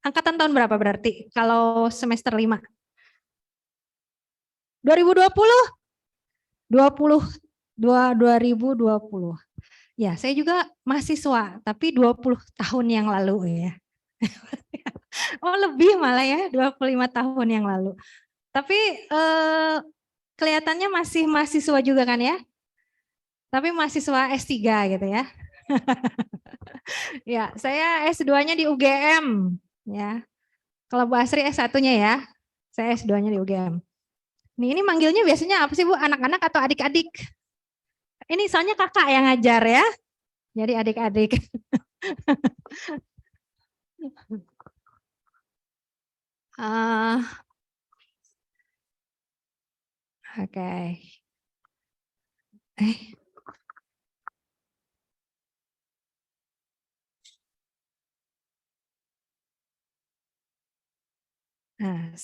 Angkatan tahun berapa berarti kalau semester 5? 2020? 2020. Ya, saya juga mahasiswa, tapi 20 tahun yang lalu ya. Oh, lebih malah ya, 25 tahun yang lalu. Tapi kelihatannya masih mahasiswa juga kan ya? Tapi mahasiswa S3 gitu ya. Ya, saya S2-nya di UGM ya. Kalau Bu Asri S1-nya ya. Saya S2-nya di UGM. Ini manggilnya biasanya apa sih Bu? Anak-anak atau adik-adik? Ini soalnya kakak yang ngajar ya. Jadi adik-adik. Oke. Nah,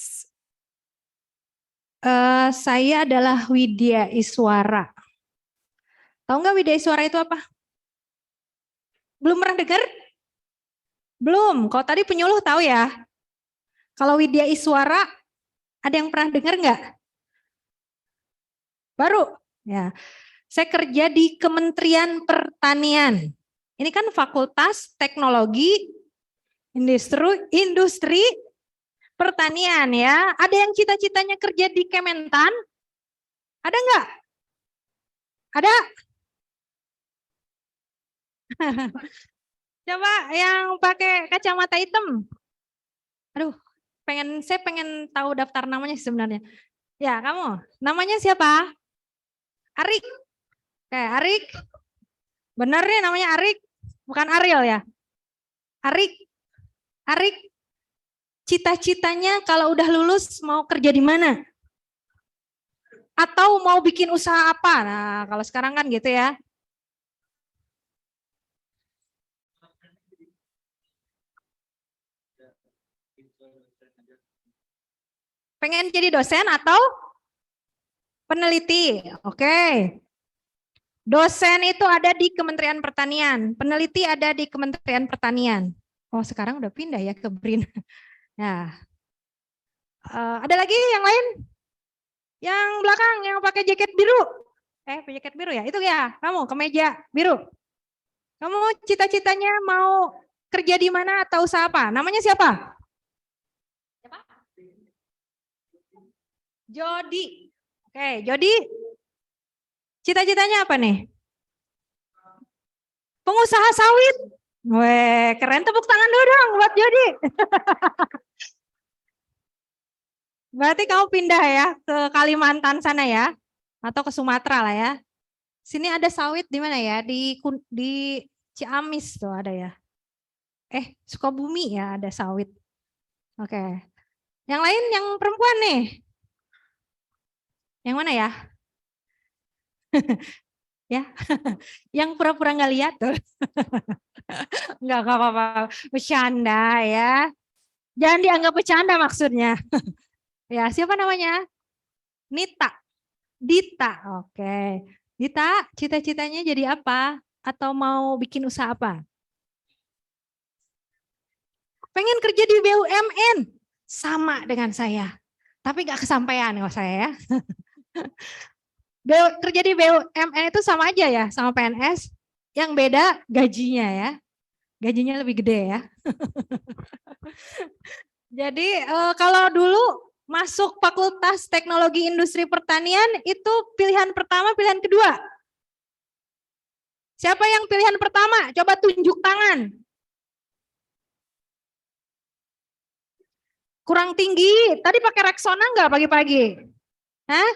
saya adalah Widya Iswara. Tahu nggak Widya Iswara itu apa? Belum pernah dengar? Belum. Kalau tadi penyuluh tahu ya. Kalau Widya Iswara, ada yang pernah dengar nggak? Baru. Ya. Saya kerja di Kementerian Pertanian. Ini kan Fakultas Teknologi Industri Pertanian ya. Ada yang cita-citanya kerja di Kementan? Ada nggak? Ada? Coba yang pakai kacamata hitam. Aduh, saya pengen tahu daftar namanya sebenarnya. Ya, kamu. Namanya siapa? Arik. Oke, Arik. Benar nih namanya Arik. Bukan Ariel ya. Arik. Arik. Cita-citanya kalau udah lulus mau kerja di mana? Atau mau bikin usaha apa? Nah, kalau sekarang kan gitu ya. Pengen jadi dosen atau peneliti? Oke. Dosen itu ada di Kementerian Pertanian, peneliti ada di Kementerian Pertanian. Oh, sekarang udah pindah ya ke BRIN. Nah, ada lagi yang lain? Yang belakang yang pakai jaket biru. Pakai jaket biru ya? Itu ya, kamu kemeja biru. Kamu cita-citanya mau kerja di mana atau usaha apa? Namanya siapa? Siapa? Jody. Oke, Jody. Cita-citanya apa nih? Pengusaha sawit. Weh, keren, tepuk tangan dulu dong buat Jody. Berarti kamu pindah ya ke Kalimantan sana ya, atau ke Sumatera lah ya. Sini ada sawit di mana ya? Di Ciamis tuh ada ya. Sukabumi ya ada sawit. Oke. Yang lain yang perempuan nih. Yang mana ya? Ya, yang pura-pura nggak lihat tuh. Nggak apa-apa, bercanda ya. Jangan dianggap bercanda maksudnya. Ya, siapa namanya? Nita. Dita, oke. Dita, cita-citanya jadi apa? Atau mau bikin usaha apa? Pengen kerja di BUMN. Sama dengan saya. Tapi nggak kesampaian kalau saya ya. Kerja di BUMN itu sama aja ya sama PNS. Yang beda gajinya ya. Gajinya lebih gede ya. Jadi kalau dulu masuk Fakultas Teknologi Industri Pertanian itu pilihan pertama, pilihan kedua. Siapa yang pilihan pertama? Coba tunjuk tangan. Kurang tinggi. Tadi pakai Rexona nggak pagi-pagi? Hah?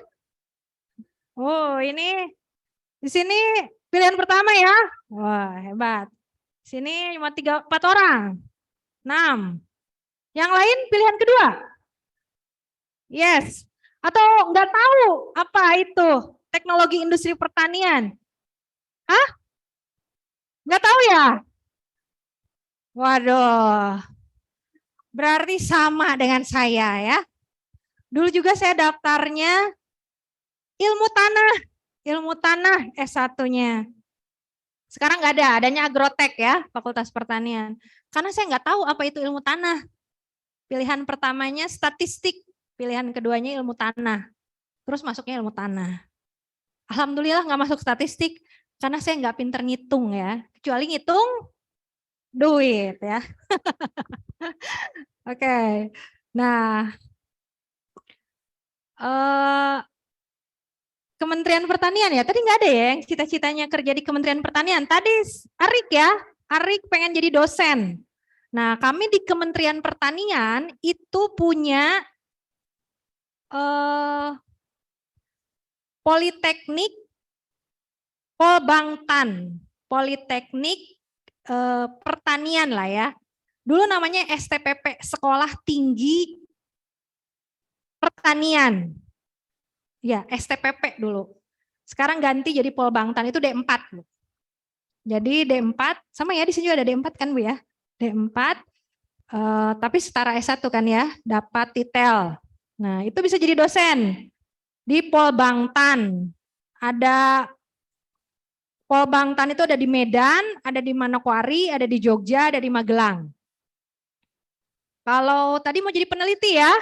Oh, ini di sini pilihan pertama ya. Wah, hebat. Sini cuma 4 orang. 6. Yang lain pilihan kedua? Yes. Atau nggak tahu apa itu teknologi industri pertanian? Hah? Nggak tahu ya? Waduh. Berarti sama dengan saya ya. Dulu juga saya daftarnya ilmu tanah S1-nya. Sekarang nggak ada, adanya agrotek ya, Fakultas Pertanian. Karena saya nggak tahu apa itu ilmu tanah. Pilihan pertamanya statistik, pilihan keduanya ilmu tanah. Terus masuknya ilmu tanah. Alhamdulillah nggak masuk statistik, karena saya nggak pinter ngitung ya. Kecuali ngitung duit ya. Oke, nah Kementerian Pertanian ya, tadi nggak ada ya yang cita-citanya kerja di Kementerian Pertanian. Tadi Arik ya, Arik pengen jadi dosen. Nah kami di Kementerian Pertanian itu punya Politeknik Polbangtan, Politeknik Pertanian lah ya. Dulu namanya STPP, Sekolah Tinggi Pertanian. Ya, STPP dulu. Sekarang ganti jadi Polbangtan, itu D4. Jadi D4, sama ya di sini juga ada D4 kan Bu ya? D4, tapi setara S1 kan ya, dapat titel. Nah, itu bisa jadi dosen. Di Polbangtan, ada Polbangtan itu ada di Medan, ada di Manokwari, ada di Jogja, ada di Magelang. Kalau tadi mau jadi peneliti ya,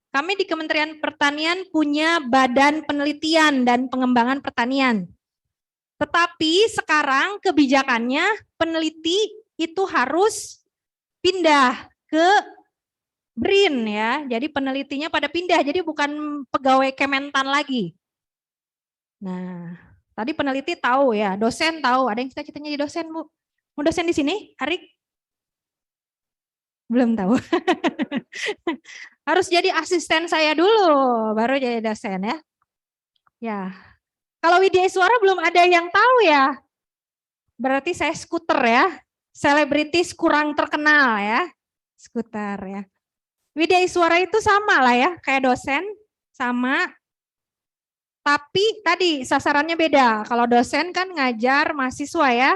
kami di Kementerian Pertanian punya Badan Penelitian dan Pengembangan Pertanian. Tetapi sekarang kebijakannya peneliti itu harus pindah ke BRIN ya. Jadi penelitinya pada pindah, jadi bukan pegawai Kementan lagi. Nah, tadi peneliti tahu ya, dosen tahu. Ada yang cita-citanya jadi dosen, Bu? Mau dosen di sini, Arik? Belum tahu. Harus jadi asisten saya dulu, baru jadi dosen ya. Ya, kalau Widya Iswara belum ada yang tahu ya. Berarti saya skuter ya. Selebritis kurang terkenal ya. Skuter ya. Widya Iswara itu sama lah ya, kayak dosen, sama. Tapi tadi sasarannya beda. Kalau dosen kan ngajar mahasiswa ya.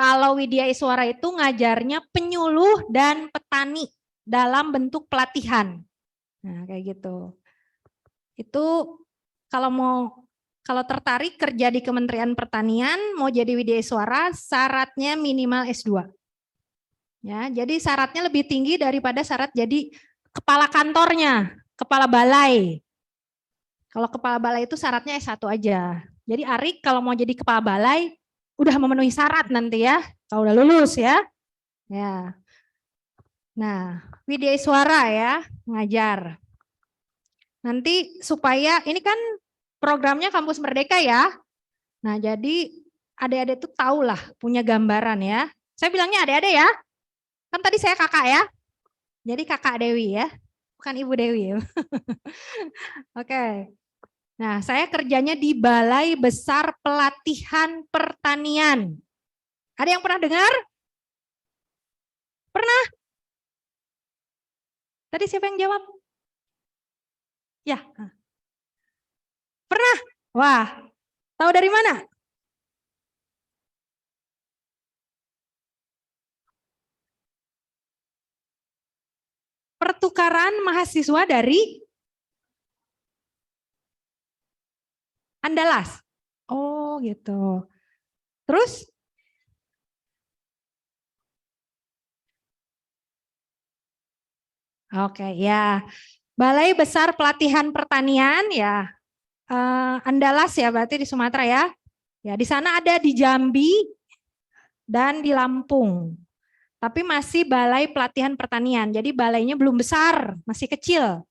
Kalau Widya Iswara itu ngajarnya penyuluh dan petani dalam bentuk pelatihan. Nah, kayak gitu. Itu kalau tertarik kerja di Kementerian Pertanian, mau jadi Widya Iswara, syaratnya minimal S2. Ya, jadi syaratnya lebih tinggi daripada syarat jadi kepala kantornya, kepala balai. Kalau kepala balai itu syaratnya S1 aja. Jadi Arik kalau mau jadi kepala balai, udah memenuhi syarat nanti ya, kalau udah lulus ya. Ya. Nah, Widya Iswara ya, ngajar. Nanti supaya ini kan programnya Kampus Merdeka ya. Nah, jadi adik-adik itu tahulah, punya gambaran ya. Saya bilangnya adik-adik ya. Kan tadi saya kakak ya. Jadi kakak Dewi ya. Bukan Ibu Dewi ya. Oke. Nah, saya kerjanya di Balai Besar Pelatihan Pertanian. Ada yang pernah dengar? Pernah? Tadi siapa yang jawab? Ya. Pernah? Wah, tahu dari mana? Pertukaran mahasiswa dari Andalas. Oh, gitu. Terus? Oke, ya. Balai Besar Pelatihan Pertanian ya. Andalas ya, berarti di Sumatera ya. Ya, di sana ada di Jambi dan di Lampung. Tapi masih Balai Pelatihan Pertanian. Jadi balainya belum besar, masih kecil.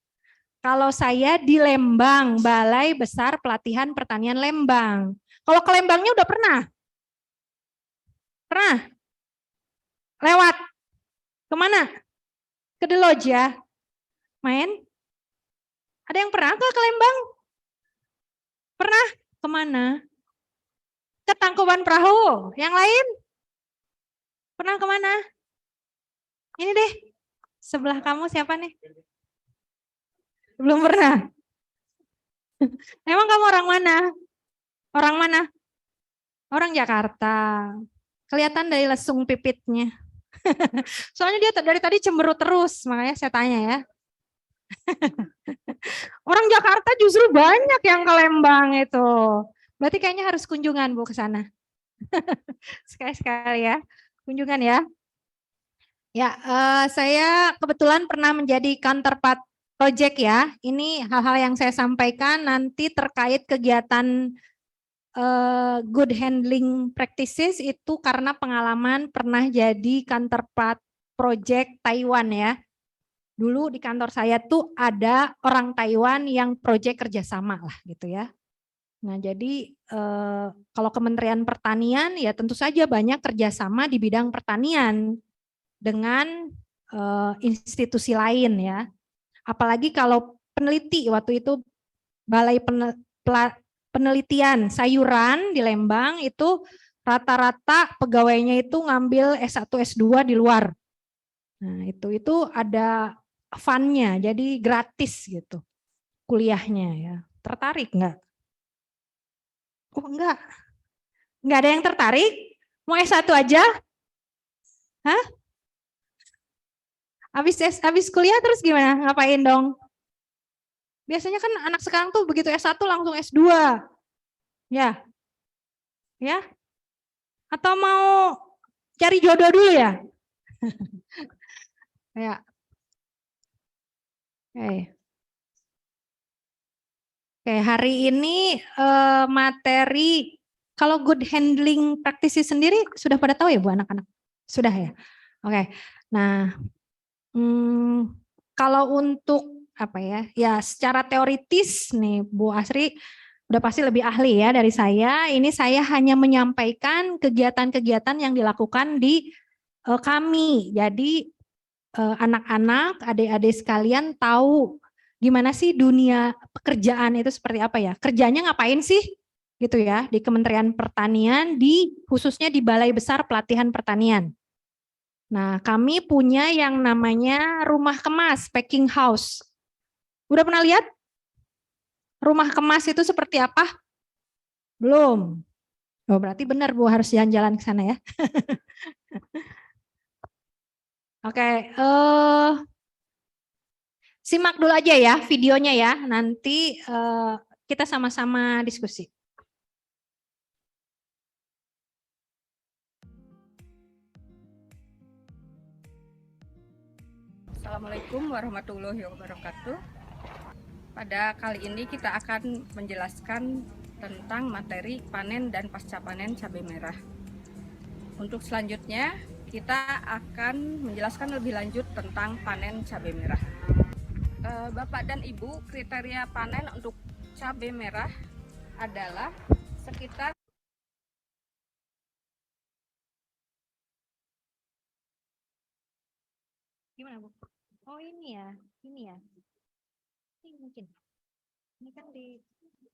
Kalau saya di Lembang, Balai Besar Pelatihan Pertanian Lembang. Kalau ke Lembangnya udah pernah? Pernah? Lewat? Kemana? Ke Deloj ya? Main? Ada yang pernah ke Lembang? Pernah? Kemana? Ke Tangkuban Perahu. Yang lain? Pernah kemana? Ini deh. Sebelah kamu siapa nih? Belum pernah? Emang kamu orang mana? Orang mana? Orang Jakarta. Kelihatan dari lesung pipitnya. Soalnya dia dari tadi cemberut terus, makanya saya tanya ya. Orang Jakarta justru banyak yang ke Lembang itu. Berarti kayaknya harus kunjungan Bu ke sana. Sekali-sekali ya, kunjungan ya. Ya, saya kebetulan pernah menjadi counterpart project ya. Ini hal-hal yang saya sampaikan nanti terkait kegiatan good handling practices itu karena pengalaman pernah jadi counterpart project Taiwan ya. Dulu di kantor saya tuh ada orang Taiwan yang project kerjasama lah gitu ya. Nah jadi kalau Kementerian Pertanian ya tentu saja banyak kerjasama di bidang pertanian dengan institusi lain ya. Apalagi kalau peneliti waktu itu Balai Penelitian Sayuran di Lembang itu rata-rata pegawainya itu ngambil S1 S2 di luar. Nah, itu ada fun-nya, jadi gratis gitu kuliahnya ya. Tertarik nggak? Oh enggak. Enggak ada yang tertarik? Mau S1 aja? Hah? Habis kuliah terus gimana? Ngapain dong? Biasanya kan anak sekarang tuh begitu S1 langsung S2. Ya. Ya. Atau mau cari jodoh dulu ya? Ya. Oke. Oke, hari ini materi kalau good handling praktisi sendiri sudah pada tahu ya Bu anak-anak? Sudah ya? Oke. Nah, kalau untuk apa ya? Ya secara teoritis nih Bu Asri udah pasti lebih ahli ya dari saya. Ini saya hanya menyampaikan kegiatan-kegiatan yang dilakukan di kami. Jadi anak-anak, adik-adik sekalian tahu gimana sih dunia pekerjaan itu seperti apa ya? Kerjanya ngapain sih? Gitu ya, di Kementerian Pertanian, khususnya di Balai Besar Pelatihan Pertanian. Nah, kami punya yang namanya rumah kemas, packing house. Udah pernah lihat rumah kemas itu seperti apa? Belum. Oh, berarti benar Bu harus jalan-jalan ke sana ya. Oke, simak dulu aja ya videonya ya. Nanti kita sama-sama diskusi. Assalamualaikum warahmatullahi wabarakatuh. Pada kali ini kita akan menjelaskan tentang materi panen dan pasca panen cabai merah. Untuk selanjutnya kita akan menjelaskan lebih lanjut tentang panen cabai merah. Bapak dan Ibu, kriteria panen untuk cabai merah adalah sekitar Gimana Bu? Oh ini ya, ini ya. Ini mungkin. Ini kan di ini.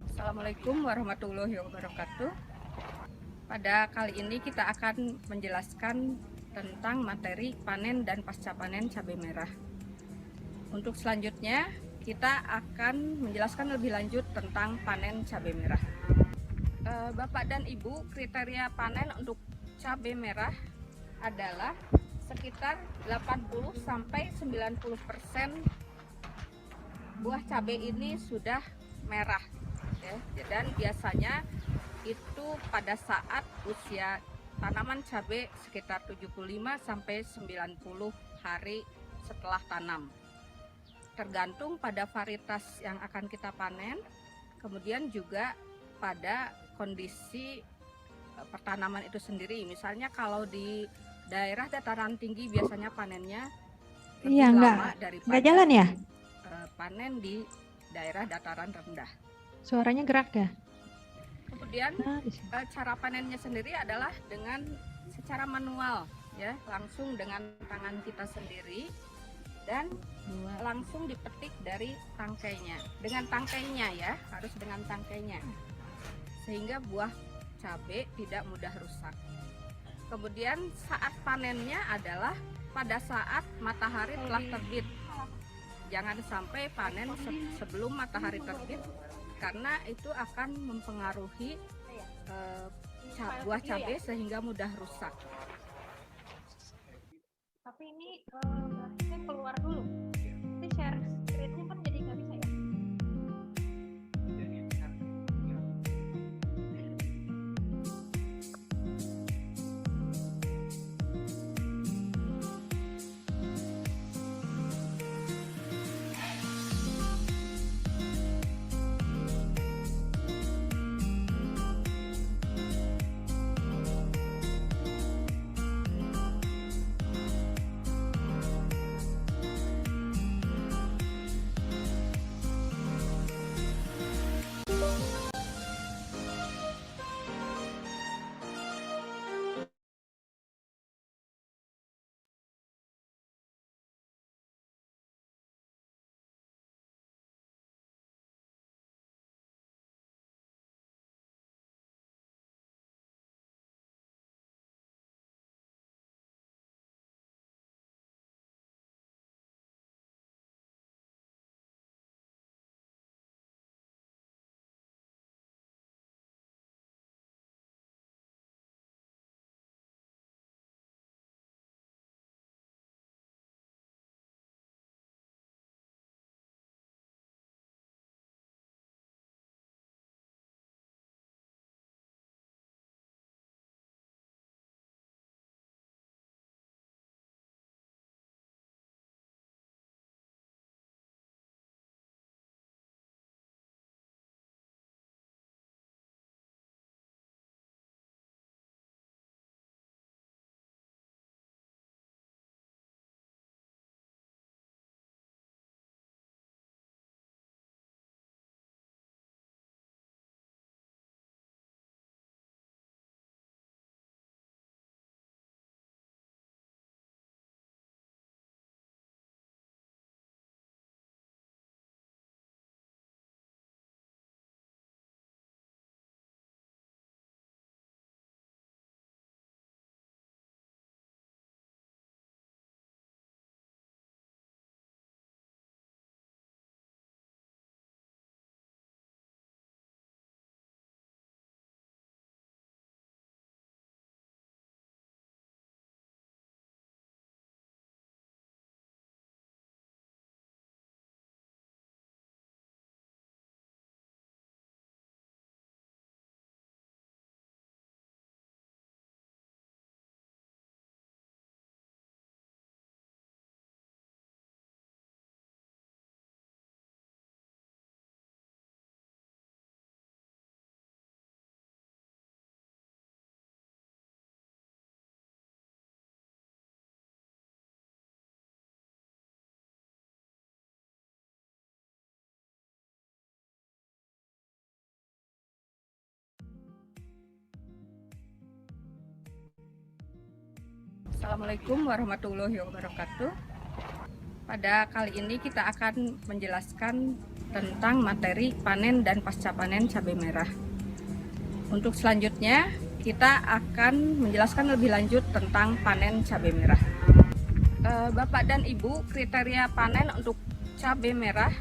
Assalamualaikum warahmatullahi wabarakatuh. Pada kali ini kita akan menjelaskan tentang materi panen dan pasca panen cabai merah. Untuk selanjutnya kita akan menjelaskan lebih lanjut tentang panen cabai merah. Bapak dan Ibu, kriteria panen untuk cabai merah adalah sekitar 80-90% buah cabai ini sudah merah ya. Dan biasanya itu pada saat usia tanaman cabai sekitar 75-90 hari setelah tanam. Tergantung pada varietas yang akan kita panen, kemudian juga pada kondisi pertanaman itu sendiri. Misalnya kalau di daerah dataran tinggi biasanya panennya lebih lama daripada enggak jalan ya? Panen di daerah dataran rendah. Suaranya gerak ya? Kemudian cara panennya sendiri adalah dengan secara manual ya, langsung dengan tangan kita sendiri dan langsung dipetik dari tangkainya. Dengan tangkainya ya, harus dengan tangkainya. Sehingga buah cabai tidak mudah rusak. Kemudian saat panennya adalah pada saat matahari telah terbit. Jangan sampai panen sebelum matahari terbit, karena itu akan mempengaruhi buah cabai sehingga mudah rusak. Tapi ini saya keluar dulu. Nanti share screen-nya kan jadi nggak bisa ya. Assalamualaikum warahmatullahi wabarakatuh. Pada kali ini kita akan menjelaskan tentang materi panen dan pasca panen cabai merah. Untuk selanjutnya kita akan menjelaskan lebih lanjut tentang panen cabai merah. Bapak dan Ibu, kriteria panen untuk cabai merah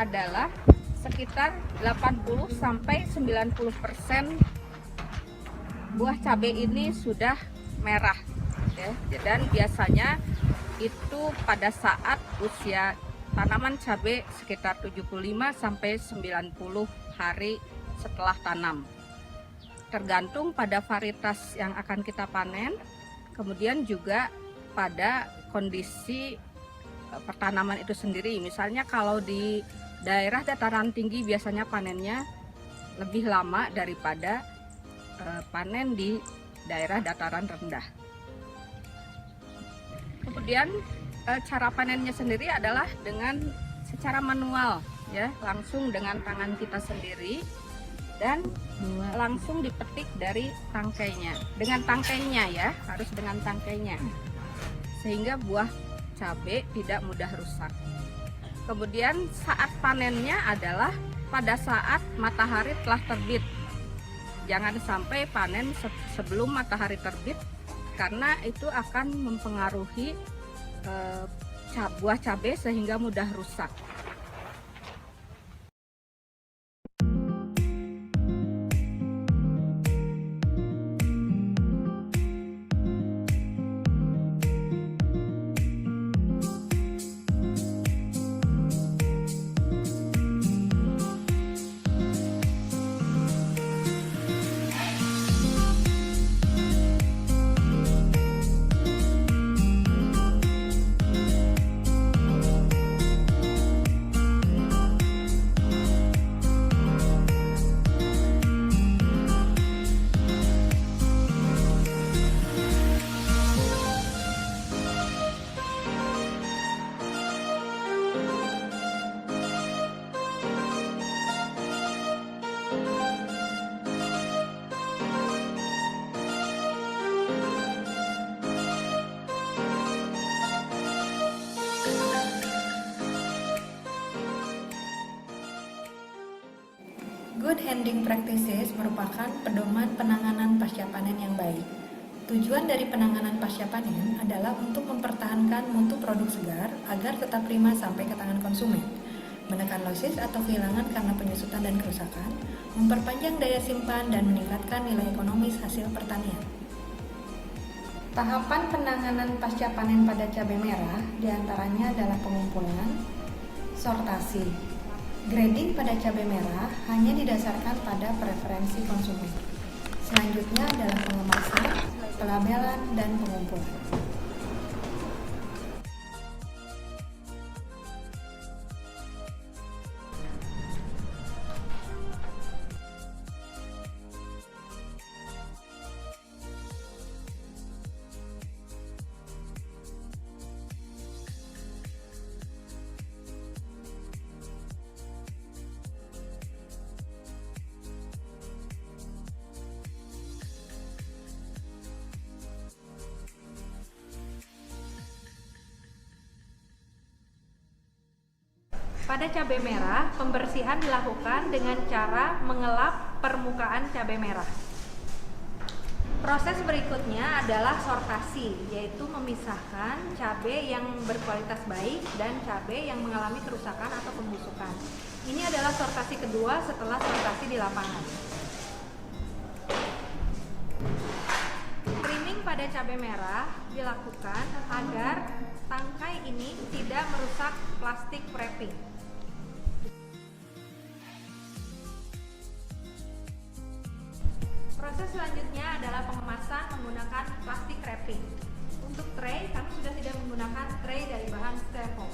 adalah sekitar 80-90% buah cabai ini sudah merah. Ya, dan biasanya itu pada saat usia tanaman cabai sekitar 75-90 hari setelah tanam. Tergantung pada varietas yang akan kita panen, kemudian juga pada kondisi pertanaman itu sendiri. Misalnya kalau di daerah dataran tinggi biasanya panennya lebih lama daripada panen di daerah dataran rendah. Kemudian cara panennya sendiri adalah dengan secara manual ya, langsung dengan tangan kita sendiri dan langsung dipetik dari tangkainya. Dengan tangkainya ya, harus dengan tangkainya. Sehingga buah cabai tidak mudah rusak. Kemudian saat panennya adalah pada saat matahari telah terbit. Jangan sampai panen sebelum matahari terbit, karena itu akan mempengaruhi buah cabai sehingga mudah rusak. Good handling practices merupakan pedoman penanganan pasca panen yang baik. Tujuan dari penanganan pasca panen adalah untuk mempertahankan mutu produk segar agar tetap prima sampai ke tangan konsumen, menekan losses atau kehilangan karena penyusutan dan kerusakan, memperpanjang daya simpan, dan meningkatkan nilai ekonomis hasil pertanian. Tahapan penanganan pasca panen pada cabai merah diantaranya adalah pengumpulan, sortasi. Grading pada cabai merah hanya didasarkan pada preferensi konsumen. Selanjutnya adalah pengemasan, pelabelan, dan pengumpulan. Pada cabai merah, pembersihan dilakukan dengan cara mengelap permukaan cabai merah. Proses berikutnya adalah sortasi, yaitu memisahkan cabai yang berkualitas baik dan cabai yang mengalami kerusakan atau pembusukan. Ini adalah sortasi kedua setelah sortasi di lapangan. Trimming pada cabai merah dilakukan agar tangkai ini tidak merusak plastik wrapping. Proses selanjutnya adalah pengemasan menggunakan plastik wrapping. Untuk tray, kami sudah tidak menggunakan tray dari bahan styrofoam.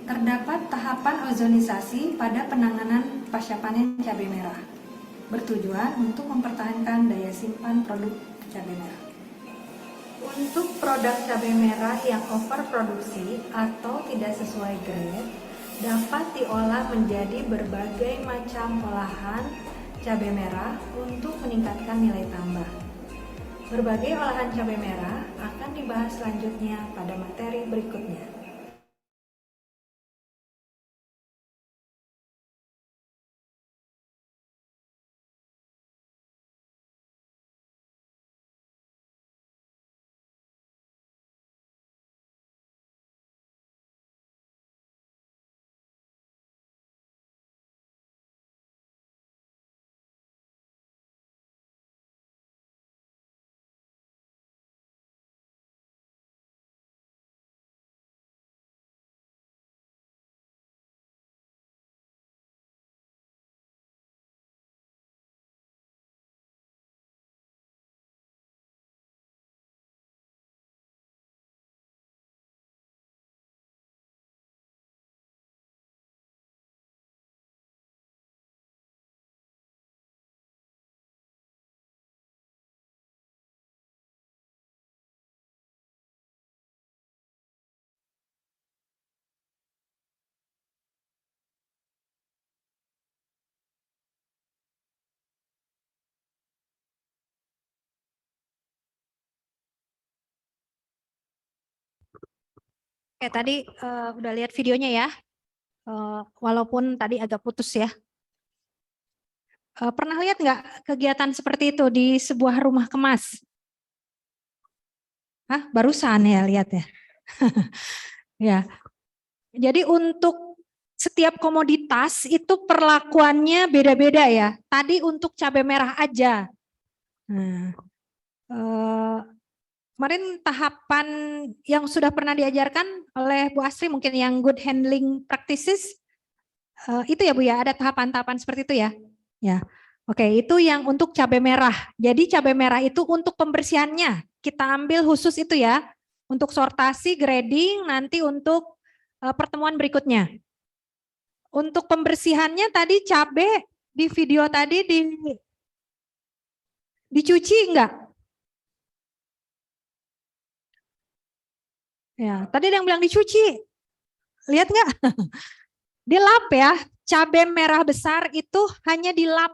Terdapat tahapan ozonisasi pada penanganan pasca panen cabai merah, bertujuan untuk mempertahankan daya simpan produk cabai merah. Untuk produk cabai merah yang overproduksi atau tidak sesuai grade, dapat diolah menjadi berbagai macam olahan cabai merah untuk meningkatkan nilai tambah. Berbagai olahan cabai merah akan dibahas selanjutnya pada materi berikutnya. Oke, tadi udah lihat videonya ya. Walaupun tadi agak putus ya. Pernah lihat nggak kegiatan seperti itu di sebuah rumah kemas? Hah, barusan ya lihat ya. Ya. Jadi untuk setiap komoditas itu perlakuannya beda-beda ya. Tadi untuk cabai merah aja. Nah, kemarin tahapan yang sudah pernah diajarkan oleh Bu Asri mungkin yang good handling practices itu ya Bu ya, ada tahapan-tahapan seperti itu ya. Ya. Oke, itu yang untuk cabai merah. Jadi cabai merah itu untuk pembersihannya. Kita ambil khusus itu ya. Untuk sortasi, grading, nanti untuk pertemuan berikutnya. Untuk pembersihannya tadi cabai di video tadi dicuci enggak? Ya, tadi ada yang bilang dicuci. Lihat nggak? Dilap ya. Cabai merah besar itu hanya dilap.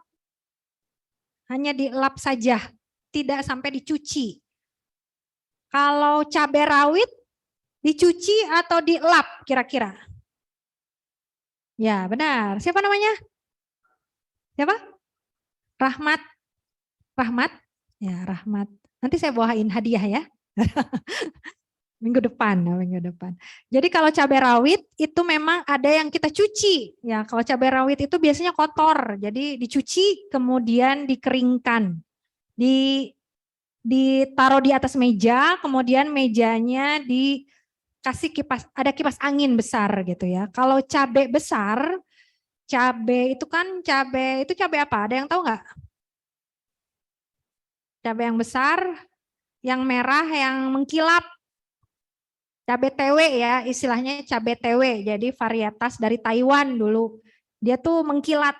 Hanya dilap saja, tidak sampai dicuci. Kalau cabai rawit dicuci atau dilap kira-kira? Ya, benar. Siapa namanya? Siapa? Rahmat. Rahmat? Ya, Rahmat. Nanti saya bawain hadiah ya. Minggu depan. Jadi kalau cabai rawit itu memang ada yang kita cuci. Ya, kalau cabai rawit itu biasanya kotor. Jadi dicuci kemudian dikeringkan. Ditaruh di atas meja, kemudian mejanya dikasih ada kipas angin besar gitu ya. Kalau cabai besar, cabai itu cabai apa? Ada yang tahu nggak? Cabai yang besar, yang merah, yang mengkilap. Cabai TW ya, istilahnya cabai TW. Jadi varietas dari Taiwan dulu. Dia tuh mengkilat.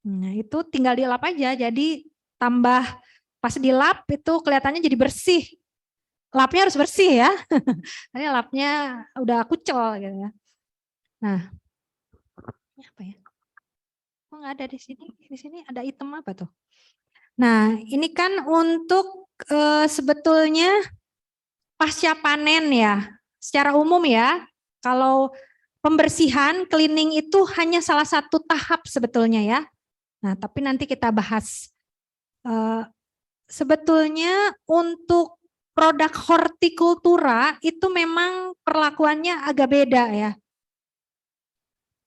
Nah, itu tinggal dilap aja. Jadi tambah pas dilap itu kelihatannya jadi bersih. Lapnya harus bersih ya. Ini lapnya udah kucel gitu ya. Nah, ini apa ya? Oh, nggak ada di sini. Di sini ada item apa tuh? Nah, ini kan untuk sebetulnya pasca panen ya. Secara umum ya, kalau pembersihan, cleaning itu hanya salah satu tahap sebetulnya ya. Nah, tapi nanti kita bahas. Sebetulnya untuk produk hortikultura itu memang perlakuannya agak beda ya.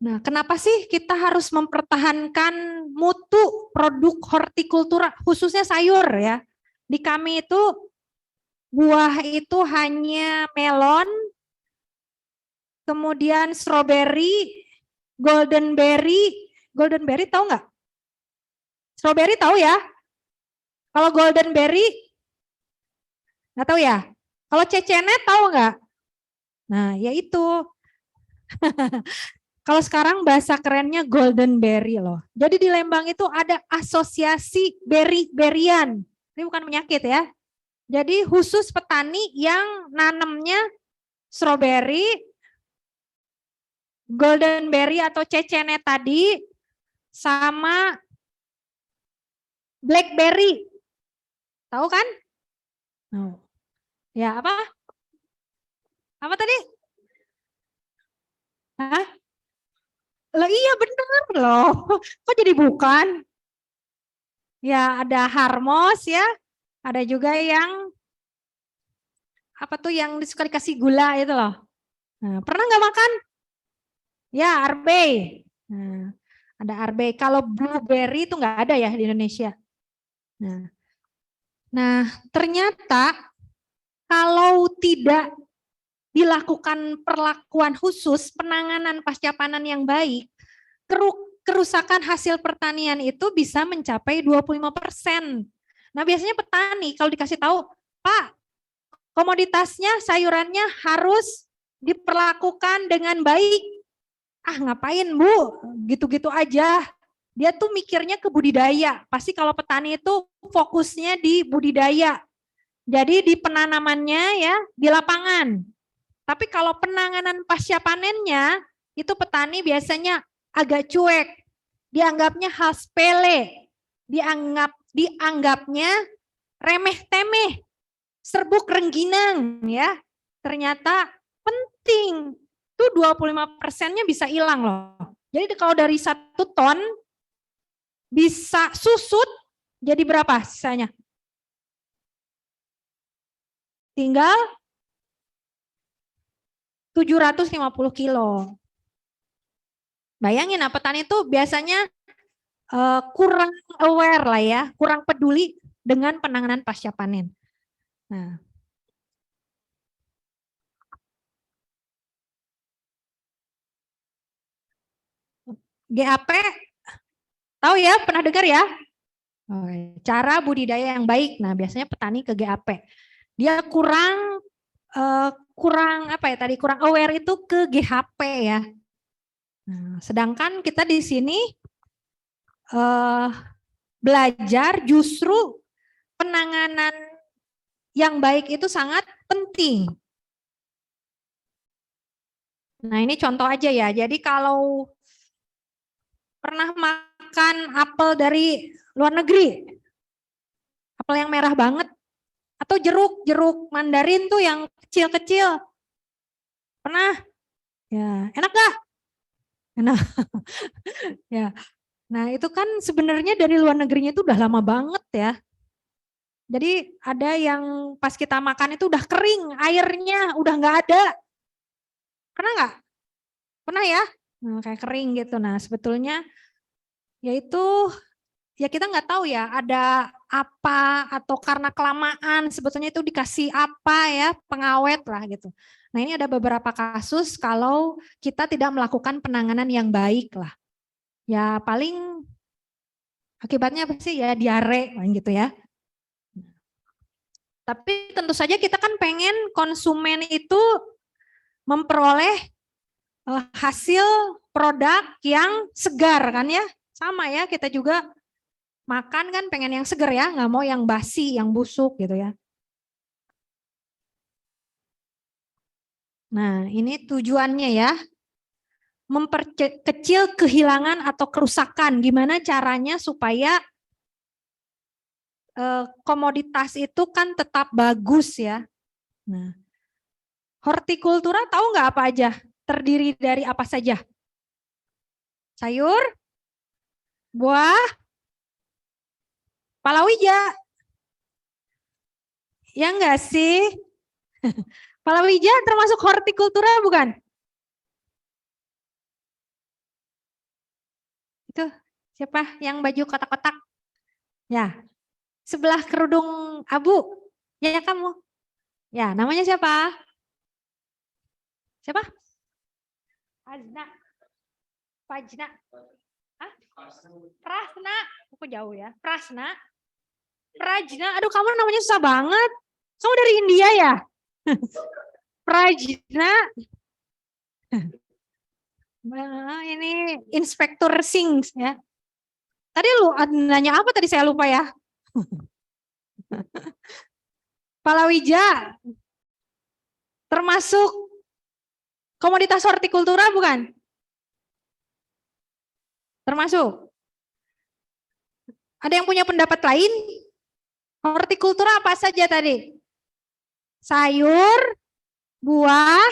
Nah, kenapa sih kita harus mempertahankan mutu produk hortikultura, khususnya sayur ya. Di kami itu buah itu hanya melon, kemudian strawberry, golden berry tahu nggak? Strawberry tahu ya? Kalau golden berry, nggak tahu ya? Kalau cecenet tahu nggak? Nah, ya itu. Kalau sekarang bahasa kerennya golden berry loh. Jadi di Lembang itu ada asosiasi berry-berryan. Ini bukan penyakit ya. Jadi khusus petani yang nanamnya strawberry, golden berry atau cecenet tadi, sama blackberry. Tahu kan? Oh. Ya, apa? Apa tadi? Hah? Loh iya benar loh. Kok jadi bukan? Ya, ada harmos ya. Ada juga yang apa tuh yang suka dikasih gula itu loh. Nah, pernah nggak makan? Ya, arbei. Nah, ada arbei. Kalau blueberry itu nggak ada ya di Indonesia. Nah, ternyata kalau tidak dilakukan perlakuan khusus, penanganan pasca panen yang baik, kerusakan hasil pertanian itu bisa mencapai 25%. Nah, biasanya petani kalau dikasih tahu, Pak, komoditasnya, sayurannya harus diperlakukan dengan baik. Ah, ngapain Bu? Gitu-gitu aja. Dia tuh mikirnya ke budidaya. Pasti kalau petani itu fokusnya di budidaya. Jadi di penanamannya ya, di lapangan. Tapi kalau penanganan pasca panennya, itu petani biasanya agak cuek. Dianggapnya hal sepele. Dianggapnya remeh-temeh. Serbuk rengginang ya. Ternyata penting. Itu 25%-nya bisa hilang loh. Jadi kalau dari 1 ton bisa susut jadi berapa sisanya? Tinggal 750 kilo. Bayangin, petani itu biasanya kurang aware lah ya, kurang peduli dengan penanganan pasca panen. Nah, GAP, tahu ya, pernah dengar ya? Cara budidaya yang baik. Nah, biasanya petani ke GAP. Dia kurang apa ya tadi? Kurang aware itu ke GHP ya. Nah, sedangkan kita di sini belajar justru penanganan yang baik itu sangat penting. Nah, ini contoh aja ya. Jadi kalau pernah makan apel dari luar negeri, apel yang merah banget, atau jeruk mandarin tuh yang kecil-kecil, pernah? Ya, enak gak? Enak. Ya. Nah, itu kan sebenarnya dari luar negerinya itu udah lama banget ya. Jadi ada yang pas kita makan itu udah kering, airnya udah nggak ada. Pernah nggak? Pernah ya? Nah, kayak kering gitu. Nah, sebetulnya yaitu ya kita nggak tahu ya ada apa atau karena kelamaan sebetulnya itu dikasih apa ya pengawet lah gitu. Nah, ini ada beberapa kasus kalau kita tidak melakukan penanganan yang baik lah. Ya paling akibatnya apa sih ya diare gitu ya. Tapi tentu saja kita kan pengen konsumen itu memperoleh hasil produk yang segar kan ya. Sama ya kita juga makan kan pengen yang segar ya, nggak mau yang basi, yang busuk gitu ya. Nah ini tujuannya ya, memperkecil kehilangan atau kerusakan. Gimana caranya supaya komoditas itu kan tetap bagus ya. Nah, hortikultura tahu nggak apa aja? Terdiri dari apa saja? Sayur, buah, palawija. Ya enggak sih? Palawija termasuk hortikultura bukan? Itu siapa yang baju kotak-kotak? Ya, sebelah kerudung abu. Ya kamu. Ya, namanya siapa? Siapa? Fajna. Fajna. Hah? Prasna. Kok jauh ya? Prasna. Prajna. Aduh, kamu namanya susah banget. Kamu dari India ya? Prajna. Ini Inspektur Sings ya. Tadi lu nanya apa tadi saya lupa ya? Palawija. Termasuk komoditas hortikultura bukan? Termasuk. Ada yang punya pendapat lain? Hortikultura apa saja tadi? Sayur, buah,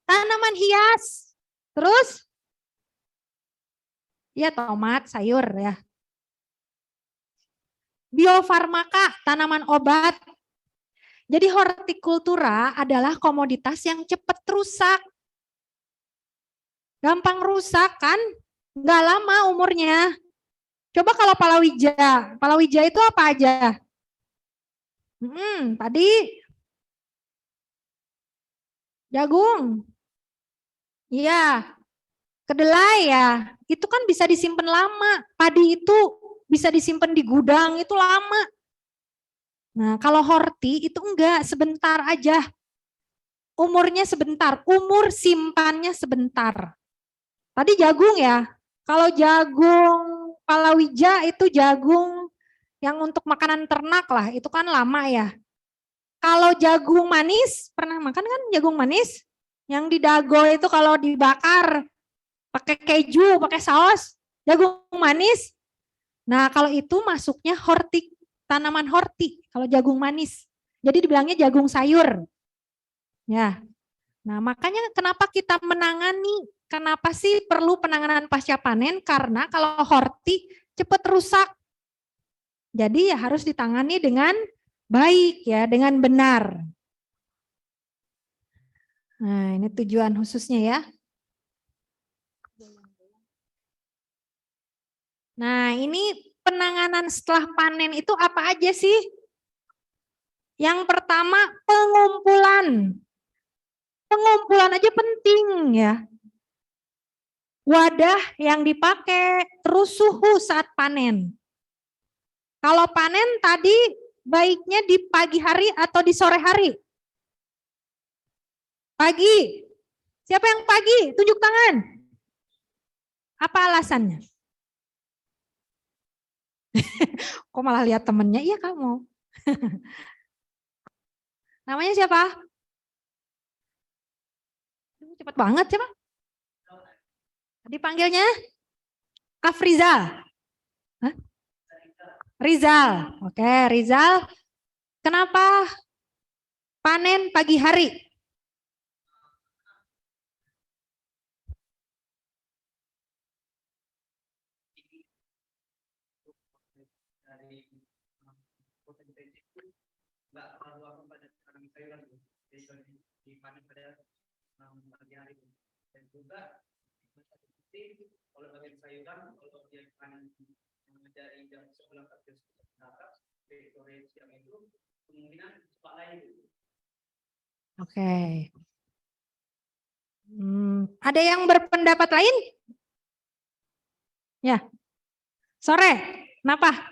tanaman hias, terus ya tomat, sayur ya. Biofarmaka, tanaman obat. Jadi hortikultura adalah komoditas yang cepat rusak. Gampang rusak kan? Nggak lama umurnya. Coba kalau palawija itu apa aja? Tadi jagung. Iya. Kedelai ya. Itu kan bisa disimpan lama. Padi itu bisa disimpan di gudang, itu lama. Nah, kalau horti itu enggak, sebentar aja. Umurnya sebentar, umur simpannya sebentar. Tadi jagung ya. Kalau jagung palawija itu jagung yang untuk makanan ternak lah, itu kan lama ya. Kalau jagung manis, pernah makan kan jagung manis? Yang di dago itu kalau dibakar, pakai keju, pakai saus, jagung manis. Nah kalau itu masuknya horti, tanaman horti, kalau jagung manis. Jadi dibilangnya jagung sayur. Ya. Nah, makanya kenapa kita menangani, kenapa sih perlu penanganan pasca panen? Karena kalau horti cepat rusak. Jadi ya harus ditangani dengan baik ya, dengan benar. Nah, ini tujuan khususnya ya. Nah, ini penanganan setelah panen itu apa aja sih? Yang pertama, pengumpulan. Pengumpulan aja penting ya. Wadah yang dipakai, terus suhu saat panen. Kalau panen tadi baiknya di pagi hari atau di sore hari? Pagi. Siapa yang pagi? Tunjuk tangan. Apa alasannya? Kok malah lihat temennya? Iya kamu. Namanya siapa? Cepat banget siapa? Dipanggilnya? Kafrizal. Hah? Rizal. Oke, Rizal. Kenapa panen pagi hari? Dan juga kalau bagian sayuran, kalau dia panen dari jam 11 sampai sore siang itu kemungkinan cepat lain. Oke. Ada yang berpendapat lain? Ya. Sore. Kenapa?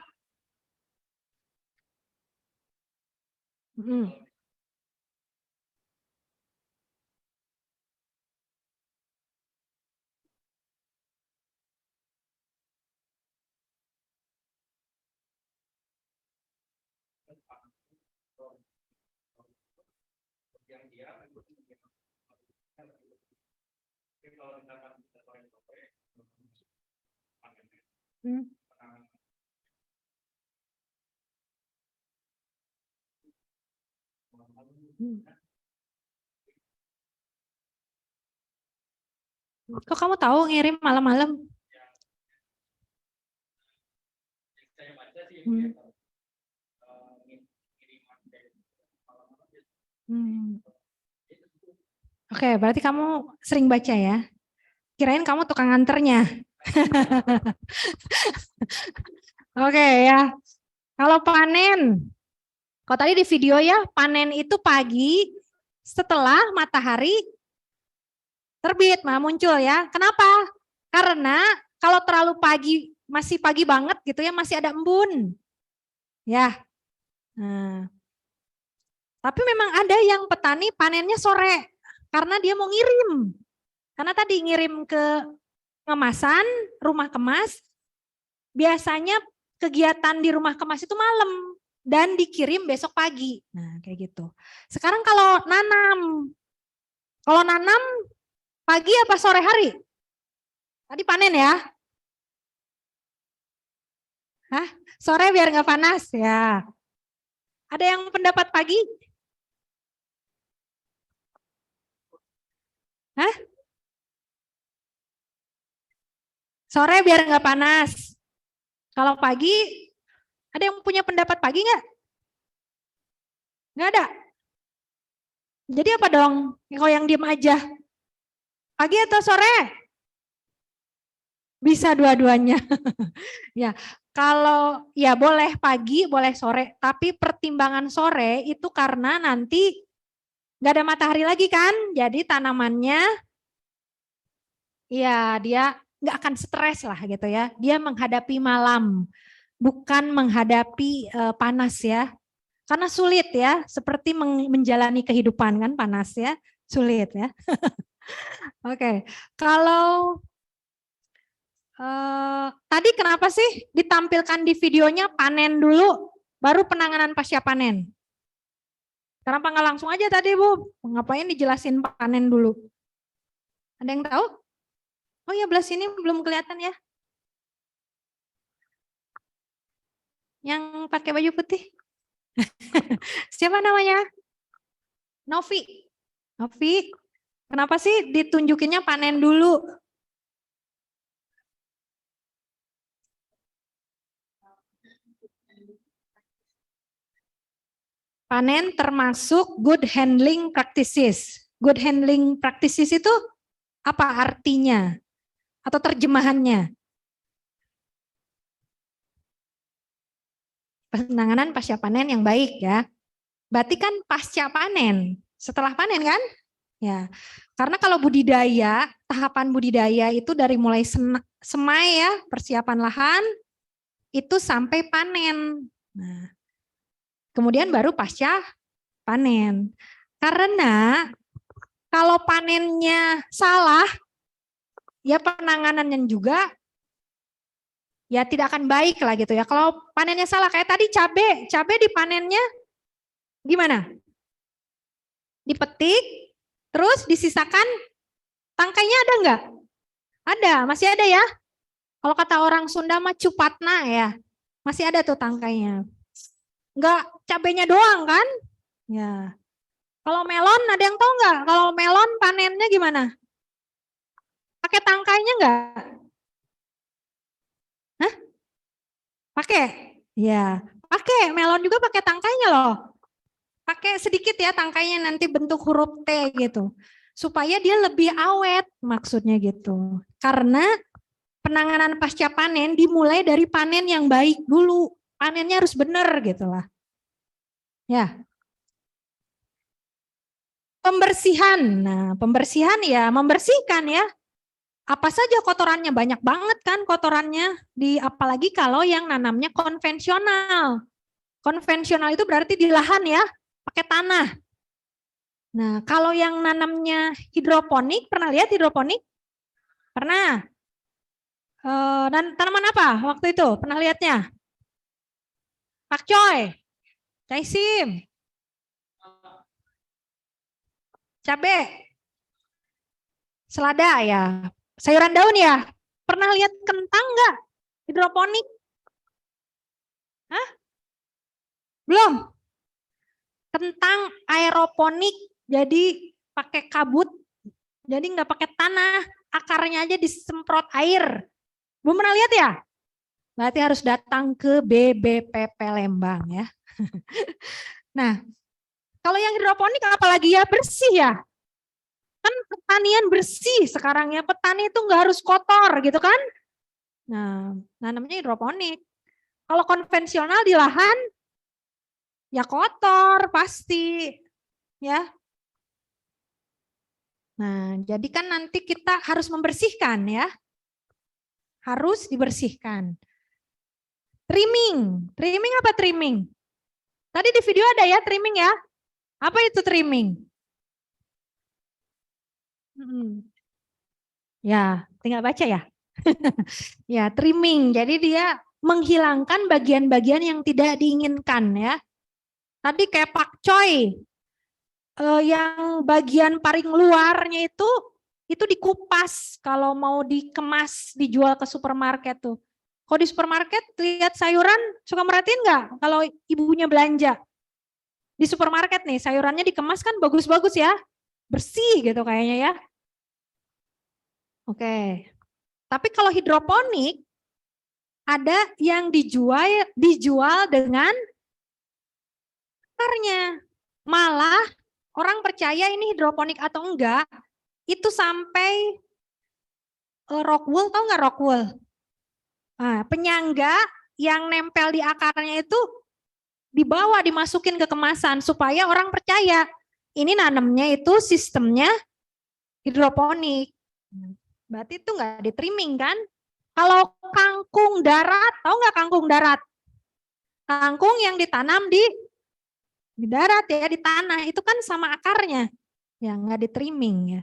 Kok kamu tahu ngirim malam-malam? Oke, berarti kamu sering baca ya? Kirain kamu tukang nganternya. Oke ya. Kalau panen, kalau tadi di video ya, panen itu pagi setelah matahari terbit, muncul ya. Kenapa? Karena kalau terlalu pagi, masih pagi banget gitu ya, masih ada embun. Ya. Nah. Tapi memang ada yang petani panennya sore karena dia mau ngirim. Karena tadi ngirim ke kemasan, rumah kemas, biasanya kegiatan di rumah kemas itu malam dan dikirim besok pagi. Nah, kayak gitu. Sekarang kalau nanam pagi apa sore hari? Tadi panen ya? Hah? Sore biar nggak panas ya. Ada yang pendapat pagi? Hah? Sore biar nggak panas. Kalau pagi, ada yang punya pendapat pagi nggak? Nggak ada. Jadi apa dong? Kalau yang diem aja. Pagi atau sore? Bisa dua-duanya. Ya, kalau ya boleh pagi, boleh sore. Tapi pertimbangan sore itu karena nanti nggak ada matahari lagi kan. Jadi tanamannya, ya dia nggak akan stres lah gitu ya. Dia menghadapi malam, bukan menghadapi panas ya. Karena sulit ya, seperti menjalani kehidupan kan panas ya, sulit ya. Oke, kalau tadi kenapa sih ditampilkan di videonya panen dulu, baru penanganan pasca panen? Kenapa nggak langsung aja tadi Bu? Ngapain dijelasin panen dulu? Ada yang tahu? Oh ya, belah sini belum kelihatan ya. Yang pakai baju putih. Siapa namanya? Novi. Novi, kenapa sih ditunjukinnya panen dulu? Panen termasuk good handling practices. Good handling practices itu apa artinya? Atau terjemahannya? Penanganan pasca panen yang baik ya. Berarti kan pasca panen, setelah panen kan? Ya. Karena kalau budidaya, tahapan budidaya itu dari mulai semai ya, persiapan lahan itu sampai panen. Nah, kemudian baru pasca panen. Karena kalau panennya salah, ya penanganannya juga ya tidak akan baik lah gitu ya. Kalau panennya salah, kayak tadi cabai dipanennya gimana? Dipetik, terus disisakan tangkainya ada enggak? Ada, masih ada ya. Kalau kata orang Sunda mah cupatna ya, masih ada tuh tangkainya. Enggak cabainya doang kan? Ya. Kalau melon ada yang tahu enggak? Kalau melon panennya gimana? Pakai tangkainya enggak? Hah? Pakai? Ya, pakai. Melon juga pakai tangkainya loh. Pakai sedikit ya tangkainya, nanti bentuk huruf T gitu. Supaya dia lebih awet maksudnya gitu. Karena penanganan pasca panen dimulai dari panen yang baik dulu. Panennya harus benar gitu lah. Ya. Pembersihan. Nah, pembersihan ya membersihkan ya. Apa saja kotorannya, banyak banget kan kotorannya, apalagi kalau yang nanamnya konvensional. Konvensional itu berarti di lahan ya, pakai tanah. Nah, kalau yang nanamnya hidroponik, pernah lihat hidroponik? Pernah. Dan tanaman apa waktu itu? Pernah lihatnya? Pakcoy, caisim, cabai, selada ya, sayuran daun ya. Pernah lihat kentang nggak? Hidroponik? Hah? Belum? Kentang aeroponik, jadi pakai kabut, jadi nggak pakai tanah, akarnya aja disemprot air. Belum pernah lihat ya? Berarti harus datang ke BBPP Lembang ya. Nah, kalau yang hidroponik apalagi ya bersih ya. Kan pertanian bersih sekarang ya, petani itu nggak harus kotor gitu kan. Nah namanya hidroponik. Kalau konvensional di lahan, ya kotor pasti ya. Nah jadi kan nanti kita harus membersihkan ya. Harus dibersihkan. Trimming, trimming apa trimming? Tadi di video ada ya trimming ya. Apa itu trimming? Ya, tinggal baca ya. Ya, trimming. Jadi dia menghilangkan bagian-bagian yang tidak diinginkan ya. Tadi kayak pakcoy, yang bagian paling luarnya itu dikupas kalau mau dikemas dijual ke supermarket tuh. Kalau di supermarket lihat sayuran suka merhatiin nggak kalau ibunya belanja di supermarket nih sayurannya dikemas kan bagus-bagus ya, bersih gitu kayaknya ya. Oke. Tapi kalau hidroponik ada yang dijual dengan akarnya. Malah orang percaya ini hidroponik atau enggak, itu sampai rock wool, tahu nggak rock wool? Nah, penyangga yang nempel di akarnya itu dibawa dimasukin ke kemasan supaya orang percaya ini nanamnya itu sistemnya hidroponik. Berarti itu nggak di trimming kan? Kalau kangkung darat, tahu nggak kangkung darat? Kangkung yang ditanam di darat ya, di tanah, itu kan sama akarnya, ya nggak di trimming ya.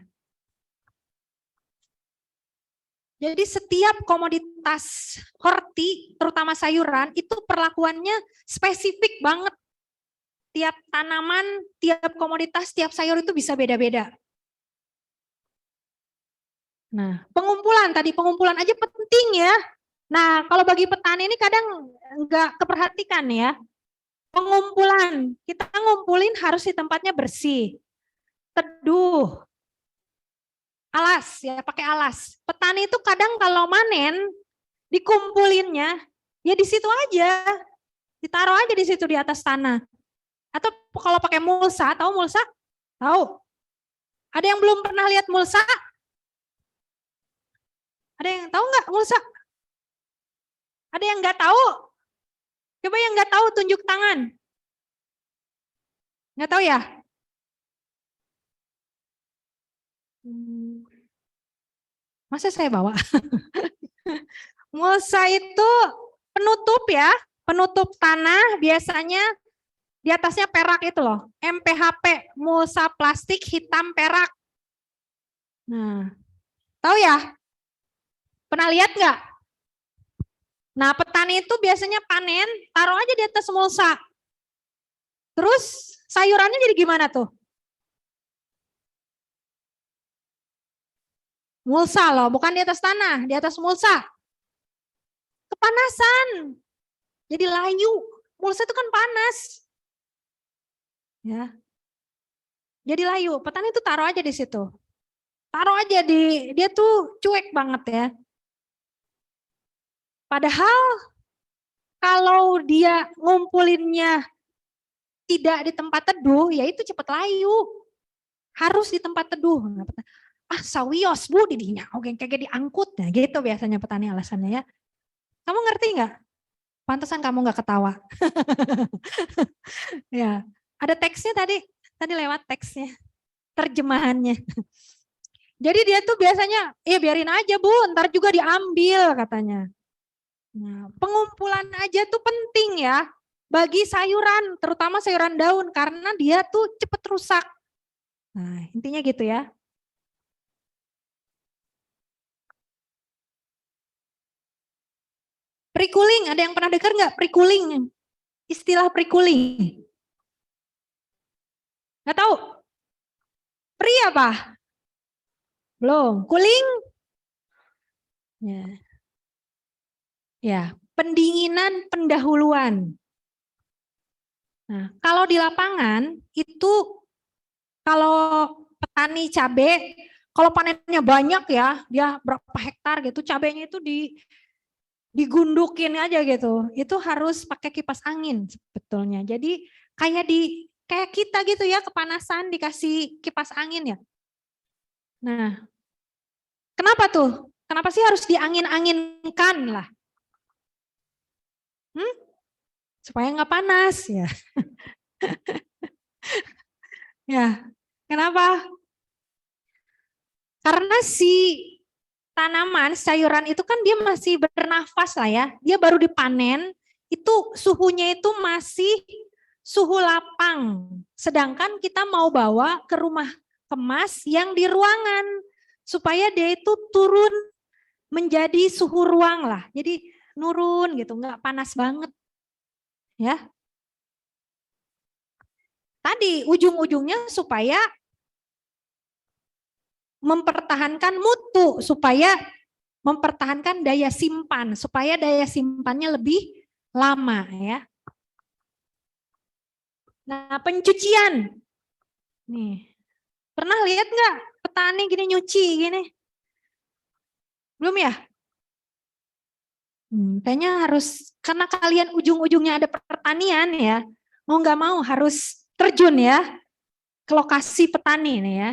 Jadi setiap komoditas horti, terutama sayuran, itu perlakuannya spesifik banget. Tiap tanaman, tiap komoditas, tiap sayur itu bisa beda-beda. Nah, pengumpulan aja penting ya. Nah, kalau bagi petani ini kadang nggak keperhatikan ya. Pengumpulan, kita ngumpulin harus di tempatnya bersih, teduh, alas ya, pakai alas. Petani itu kadang kalau manen dikumpulinnya ya di situ aja, ditaruh aja di situ di atas tanah. Atau kalau pakai mulsa, tahu mulsa? Tahu? Ada yang belum pernah lihat mulsa? Ada yang tahu nggak mulsa? Ada yang nggak tahu? Coba yang nggak tahu tunjuk tangan. Nggak tahu ya? Masa saya bawa? Mulsa itu penutup ya, penutup tanah biasanya di atasnya perak itu loh. MPHP, mulsa plastik hitam perak. Nah, tahu ya? Pernah lihat nggak? Nah, petani itu biasanya panen, taruh aja di atas mulsa. Terus sayurannya jadi gimana tuh? Mulsa loh, bukan di atas tanah, di atas mulsa. Kepanasan. Jadi layu. Mulsa itu kan panas. Ya. Jadi layu. Petani itu taruh aja di situ. Taruh aja dia tuh cuek banget ya. Padahal kalau dia ngumpulinnya tidak di tempat teduh, ya itu cepat layu. Harus di tempat teduh. Sawios bu didinya, oke kayak diangkut ya gitu biasanya petani alasannya ya. Kamu ngerti nggak? Pantesan kamu nggak ketawa. Ya, ada teksnya tadi lewat teksnya, terjemahannya. Jadi dia tuh biasanya, ya biarin aja bu, ntar juga diambil katanya. Nah, pengumpulan aja tuh penting ya bagi sayuran, terutama sayuran daun karena dia tuh cepet rusak. Nah, intinya gitu ya. Pre-cooling, ada yang pernah dengar nggak pre-cooling? Istilah pre-cooling. Nggak tahu? Pre apa? Belum. Cooling? Ya. Ya, pendinginan pendahuluan. Nah, kalau di lapangan itu kalau petani cabai, kalau panennya banyak ya, dia berapa hektar gitu, cabainya itu digundukin aja gitu. Itu harus pakai kipas angin sebetulnya. Jadi kayak kita gitu ya, kepanasan dikasih kipas angin ya. Nah, kenapa tuh? Kenapa sih harus diangin-anginkan lah? Supaya nggak panas ya. Ya, kenapa? Karena si tanaman, sayuran itu kan dia masih bernafas lah ya. Dia baru dipanen, itu suhunya itu masih suhu lapang. Sedangkan kita mau bawa ke rumah kemas yang di ruangan. Supaya dia itu turun menjadi suhu ruang lah. Jadi nurun gitu, nggak panas banget. Ya. Tadi ujung-ujungnya supaya mempertahankan mutu, supaya mempertahankan daya simpan, supaya daya simpannya lebih lama ya. Nah, pencucian. Nih. Pernah lihat nggak petani gini nyuci gini? Belum ya? Kayaknya harus, karena kalian ujung-ujungnya ada pertanian ya, mau nggak mau harus terjun ya ke lokasi petani nih ya.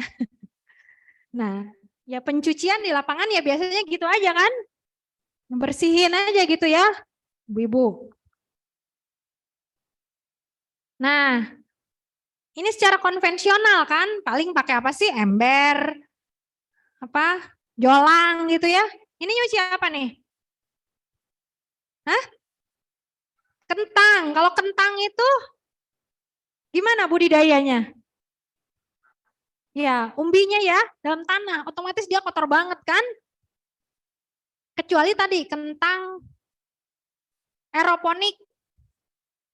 Nah, ya pencucian di lapangan ya biasanya gitu aja kan, bersihin aja gitu ya, ibu-ibu. Nah, ini secara konvensional kan, paling pakai apa sih? Ember, apa? Jolang gitu ya. Ini nyuci apa nih? Hah? Kentang. Kalau kentang itu gimana budidayanya? Ya, umbinya ya dalam tanah, otomatis dia kotor banget kan? Kecuali tadi kentang aeroponik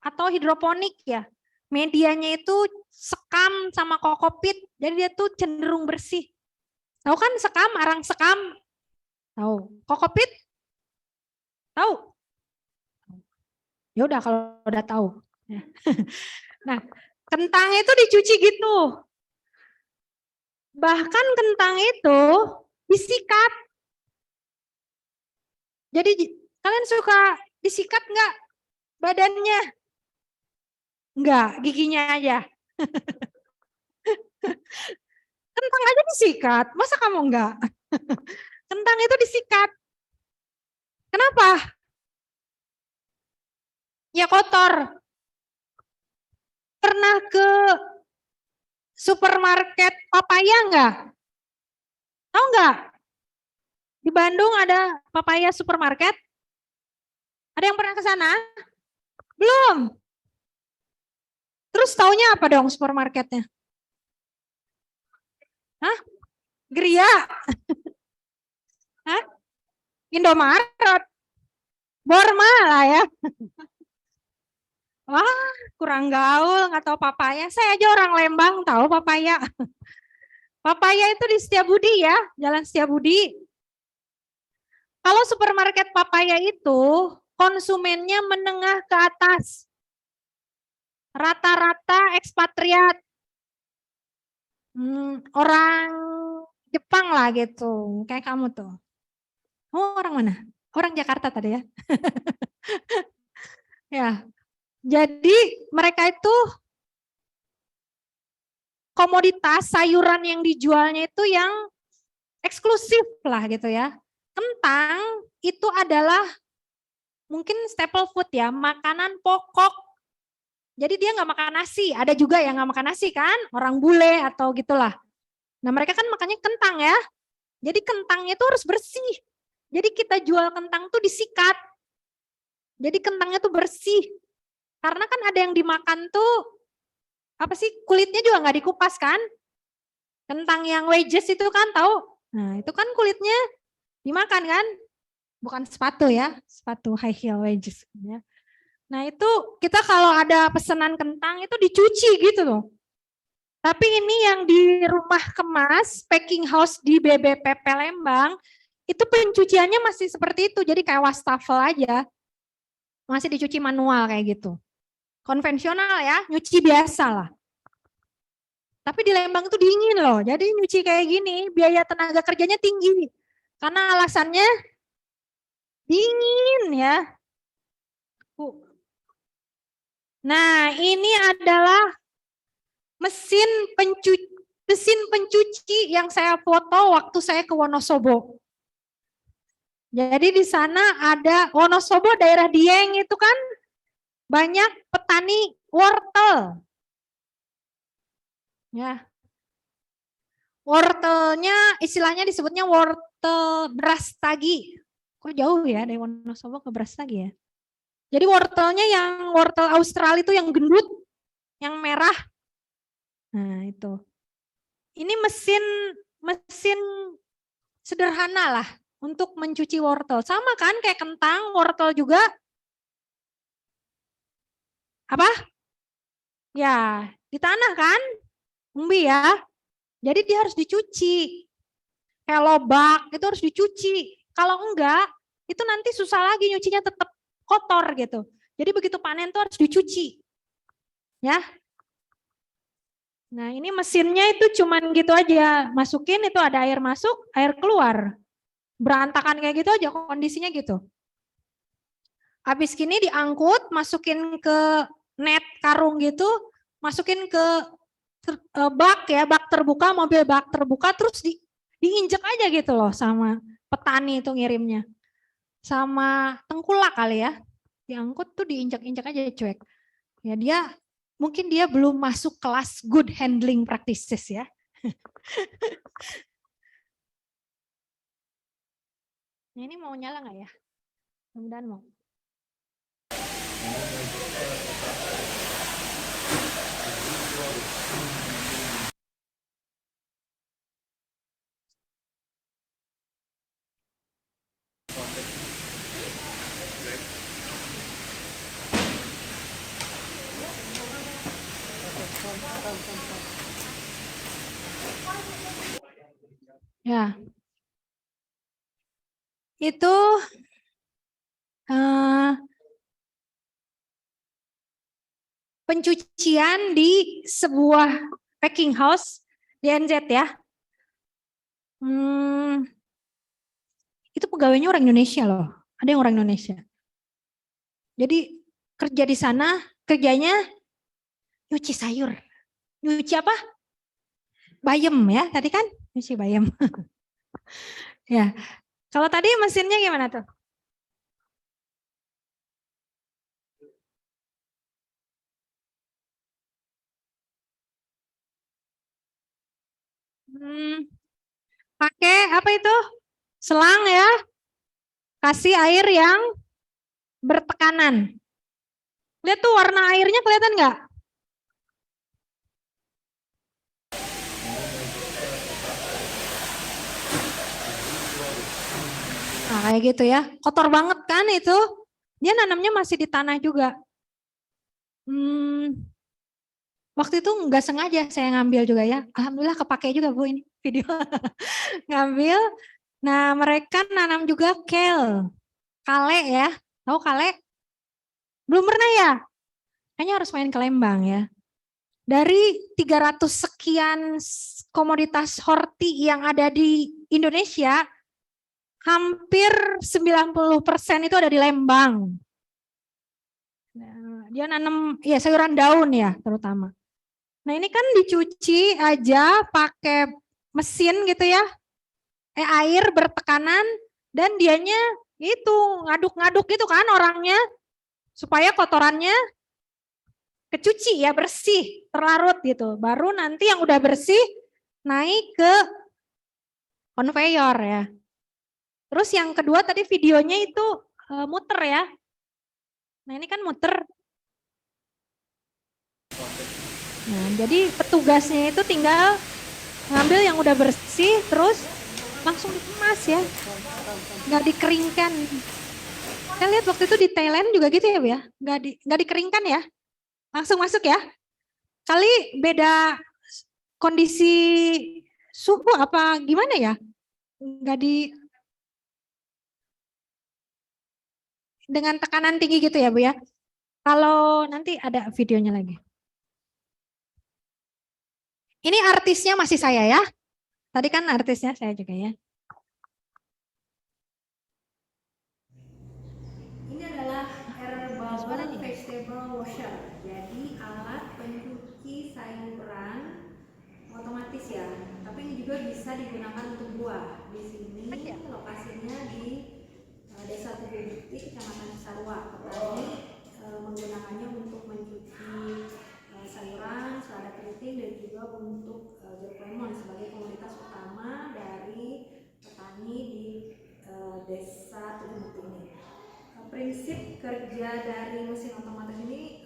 atau hidroponik ya. Medianya itu sekam sama kokopit, jadi dia tuh cenderung bersih. Tahu kan sekam, arang sekam? Tahu. Kokopit? Tahu? Ya udah kalau udah tahu. Nah, kentang itu dicuci gitu. Bahkan kentang itu disikat. Jadi kalian suka disikat nggak badannya? Enggak, giginya aja. Kentang aja disikat, masa kamu enggak? Kentang itu disikat. Kenapa? Ya kotor. Pernah ke supermarket papaya enggak? Tahu enggak? Di Bandung ada papaya supermarket? Ada yang pernah ke sana? Belum. Terus taunya apa dong supermarketnya? Hah? Geria? Hah? Indomaret? Borma lah ya. Wah, kurang gaul, nggak tahu papaya. Saya aja orang Lembang tahu papaya. Papaya itu di Setiabudi ya, Jalan Setiabudi. Kalau supermarket papaya itu konsumennya menengah ke atas. Rata-rata ekspatriat. Orang Jepang lah gitu, kayak kamu tuh. Oh, orang mana? Orang Jakarta tadi ya. Ya. Jadi mereka itu komoditas sayuran yang dijualnya itu yang eksklusif lah gitu ya. Kentang itu adalah mungkin staple food ya, makanan pokok. Jadi dia nggak makan nasi, ada juga yang nggak makan nasi kan, orang bule atau gitulah. Nah mereka kan makannya kentang ya, jadi kentangnya itu harus bersih. Jadi kita jual kentang tuh disikat, jadi kentangnya tuh bersih. Karena kan ada yang dimakan tuh, apa sih, kulitnya juga nggak dikupas kan. Kentang yang wedges itu kan tahu, nah itu kan kulitnya dimakan kan, bukan sepatu ya, sepatu high heel wedges ya. Nah itu kita kalau ada pesanan kentang itu dicuci gitu loh. Tapi ini yang di rumah kemas, packing house di BBPP Lembang, itu pencuciannya masih seperti itu, jadi kayak wastafel aja. Masih dicuci manual kayak gitu. Konvensional ya, nyuci biasa lah. Tapi di Lembang itu dingin loh, jadi nyuci kayak gini, biaya tenaga kerjanya tinggi. Karena alasannya dingin ya. Nah, ini adalah mesin pencuci yang saya foto waktu saya ke Wonosobo. Jadi di sana ada Wonosobo, daerah Dieng itu kan banyak petani wortel. Ya. Wortelnya istilahnya disebutnya wortel Brastagi. Kok jauh ya dari Wonosobo ke Brastagi ya? Jadi wortelnya yang wortel Australia itu yang gendut, yang merah. Nah, itu. Ini mesin sederhana lah untuk mencuci wortel. Sama kan kayak kentang, wortel juga. Apa? Ya, di tanah kan? Umbi ya. Jadi dia harus dicuci. Kayak lobak itu harus dicuci. Kalau enggak, itu nanti susah lagi nyucinya, tetap kotor gitu. Jadi begitu panen tuh harus dicuci. Ya. Nah, ini mesinnya itu cuman gitu aja. Masukin itu ada air masuk, air keluar. Berantakan kayak gitu aja kondisinya gitu. Habis gini diangkut, masukin ke net karung gitu, masukin ke bak ya, bak terbuka, mobil bak terbuka, terus diinjek aja gitu loh sama petani itu ngirimnya. Sama tengkulak kali ya, diangkut tuh diinjak-injak aja cuek. Ya dia, mungkin dia belum masuk kelas good handling practices ya. Ini mau nyala nggak ya? Mudah-mudahan mau. Ya. Itu pencucian di sebuah packing house di NZ ya. Itu pegawainya orang Indonesia loh. Ada yang orang Indonesia. Jadi kerja di sana, kerjanya nyuci sayur. Nyuci apa? Bayam ya, tadi kan nyuci bayam. Ya, kalau tadi mesinnya gimana tuh? Pakai apa itu? Selang ya, kasih air yang bertekanan. Lihat tuh warna airnya kelihatan nggak? Nah, kayak gitu ya. Kotor banget kan itu. Dia nanamnya masih di tanah juga. Waktu itu nggak sengaja saya ngambil juga ya. Alhamdulillah kepake juga Bu ini video. Ngambil. Nah, mereka nanam juga kale. Kale ya. Tahu kale? Belum pernah ya? Kayaknya harus main ke Lembang ya. Dari 300 sekian komoditas horti yang ada di Indonesia, hampir 90% itu ada di Lembang. Nah, dia nanam ya sayuran daun ya terutama. Nah ini kan dicuci aja pakai mesin gitu ya, air bertekanan dan dianya itu ngaduk-ngaduk gitu kan orangnya supaya kotorannya kecuci ya bersih terlarut gitu. Baru nanti yang udah bersih naik ke konveyor ya. Terus yang kedua tadi videonya itu muter ya. Nah ini kan muter. Nah jadi petugasnya itu tinggal ngambil yang udah bersih terus langsung dikemas ya. Nggak dikeringkan. Saya lihat waktu itu di Thailand juga gitu ya Bu ya. Nggak dikeringkan ya. Langsung masuk ya. Kali beda kondisi suhu apa gimana ya? Nggak di dengan tekanan tinggi gitu ya Bu ya. Kalau nanti ada videonya lagi. Ini artisnya masih saya ya. Tadi kan artisnya saya juga ya. Ini adalah air bubble vegetable washer. Jadi alat pencuci sayuran otomatis ya. Tapi ini juga bisa digunakan untuk buah. Di sini lokasinya di Desa Tugubukti, Kecamatan Cisarua. Petani menggunakannya untuk mencuci sayuran, selada keriting dan juga untuk jeruk lemon sebagai komoditas utama dari petani di Desa Tugubukti ini. Prinsip kerja dari mesin otomatis ini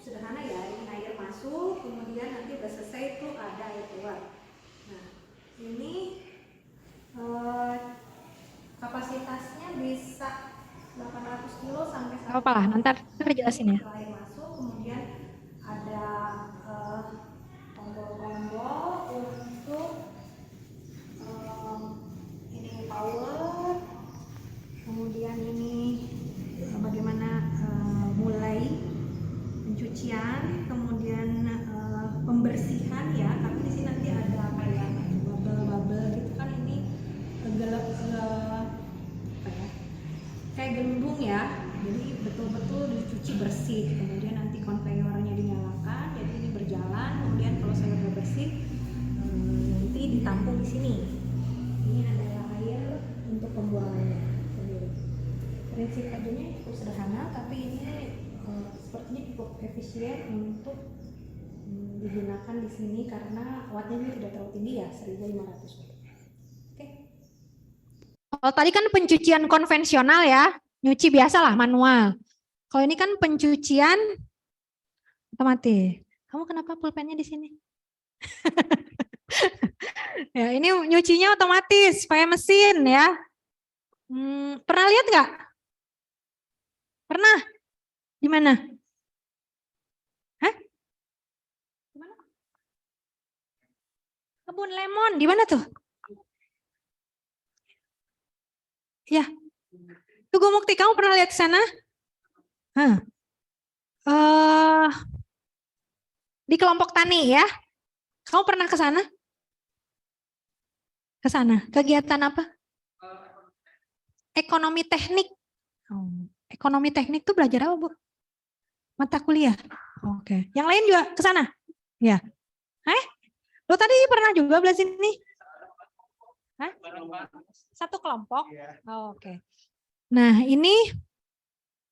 sederhana ya, ini air masuk, kemudian nanti udah selesai itu ada air keluar. Nah, ini kapasitasnya bisa 800 kilo sampai 1 Apa lah, nanti jelasin ya. air masuk, kemudian ada tombol-tombol untuk ini power, kemudian ini bagaimana mulai pencucian, kemudian pembersihan ya. Tapi di sini nanti ada kayak bubble-bubble gitu kan, ini kayak gelembung ya. Jadi betul-betul dicuci bersih. Kemudian nanti konveyornya dinyalakan, jadi ini berjalan. Kemudian kalau saya udah bersih, nanti ditampung di sini. Ini adalah air untuk pembuangannya sendiri. Prinsip kerjanya cukup sederhana, tapi ini sepertinya cukup efisien untuk digunakan di sini karena wattnya tidak terlalu tinggi ya, 1500 watt. Oke. Kalau tadi kan pencucian konvensional ya, nyuci biasa lah manual. Kalau ini kan pencucian otomatis. Kamu kenapa pulpennya di sini? Ya, ini nyucinya otomatis, pakai mesin ya. Pernah lihat nggak? Pernah? Di mana? Hah? Di mana? Kebun lemon, di mana tuh? Ya. Tugu Mukti, kamu pernah lihat ke sana? Di kelompok tani ya. Kamu pernah ke sana? Ke sana. Kegiatan apa? Ekonomi teknik. Ekonomi teknik tuh belajar apa, Bu? Mata kuliah. Oke. Yang lain juga ke sana? Ya. Lo tadi pernah juga belajar sini? Hah? Satu kelompok? Oke. Nah, ini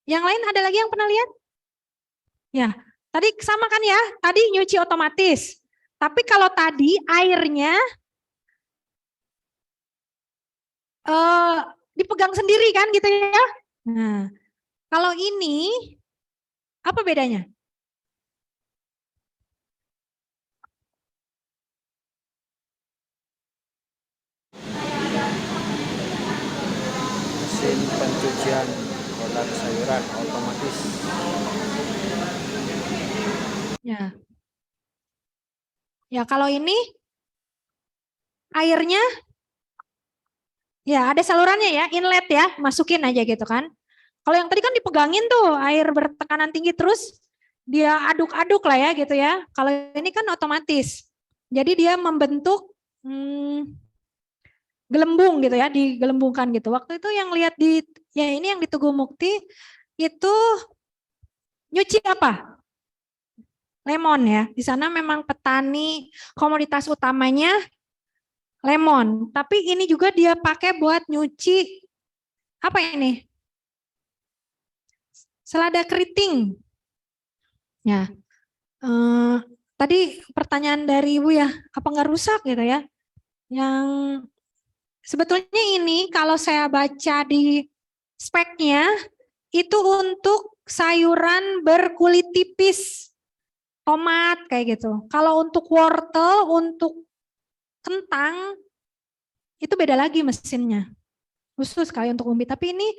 yang lain ada lagi yang pernah lihat? Ya. Tadi sama kan ya? Tadi nyuci otomatis. Tapi kalau tadi airnya dipegang sendiri kan gitu ya? Nah, kalau ini apa bedanya? Mesin pencucian produk sayuran otomatis. Ya. Ya, kalau ini airnya ya ada salurannya ya, inlet ya, masukin aja gitu kan. Kalau yang tadi kan dipegangin tuh, air bertekanan tinggi terus dia aduk-aduk lah ya gitu ya. Kalau ini kan otomatis. Jadi dia membentuk gelembung gitu ya, digelembungkan gitu. Waktu itu yang lihat di ya ini yang di Tugu Mukti itu nyuci apa? Lemon ya. Di sana memang petani komoditas utamanya lemon, tapi ini juga dia pakai buat nyuci apa ini? Selada keriting. Ya. Tadi pertanyaan dari Ibu ya, apa nggak rusak gitu ya? Yang sebetulnya ini kalau saya baca di speknya itu untuk sayuran berkulit tipis, tomat kayak gitu. Kalau untuk wortel, untuk kentang itu beda lagi mesinnya. Khusus sekali untuk umbi. Tapi ini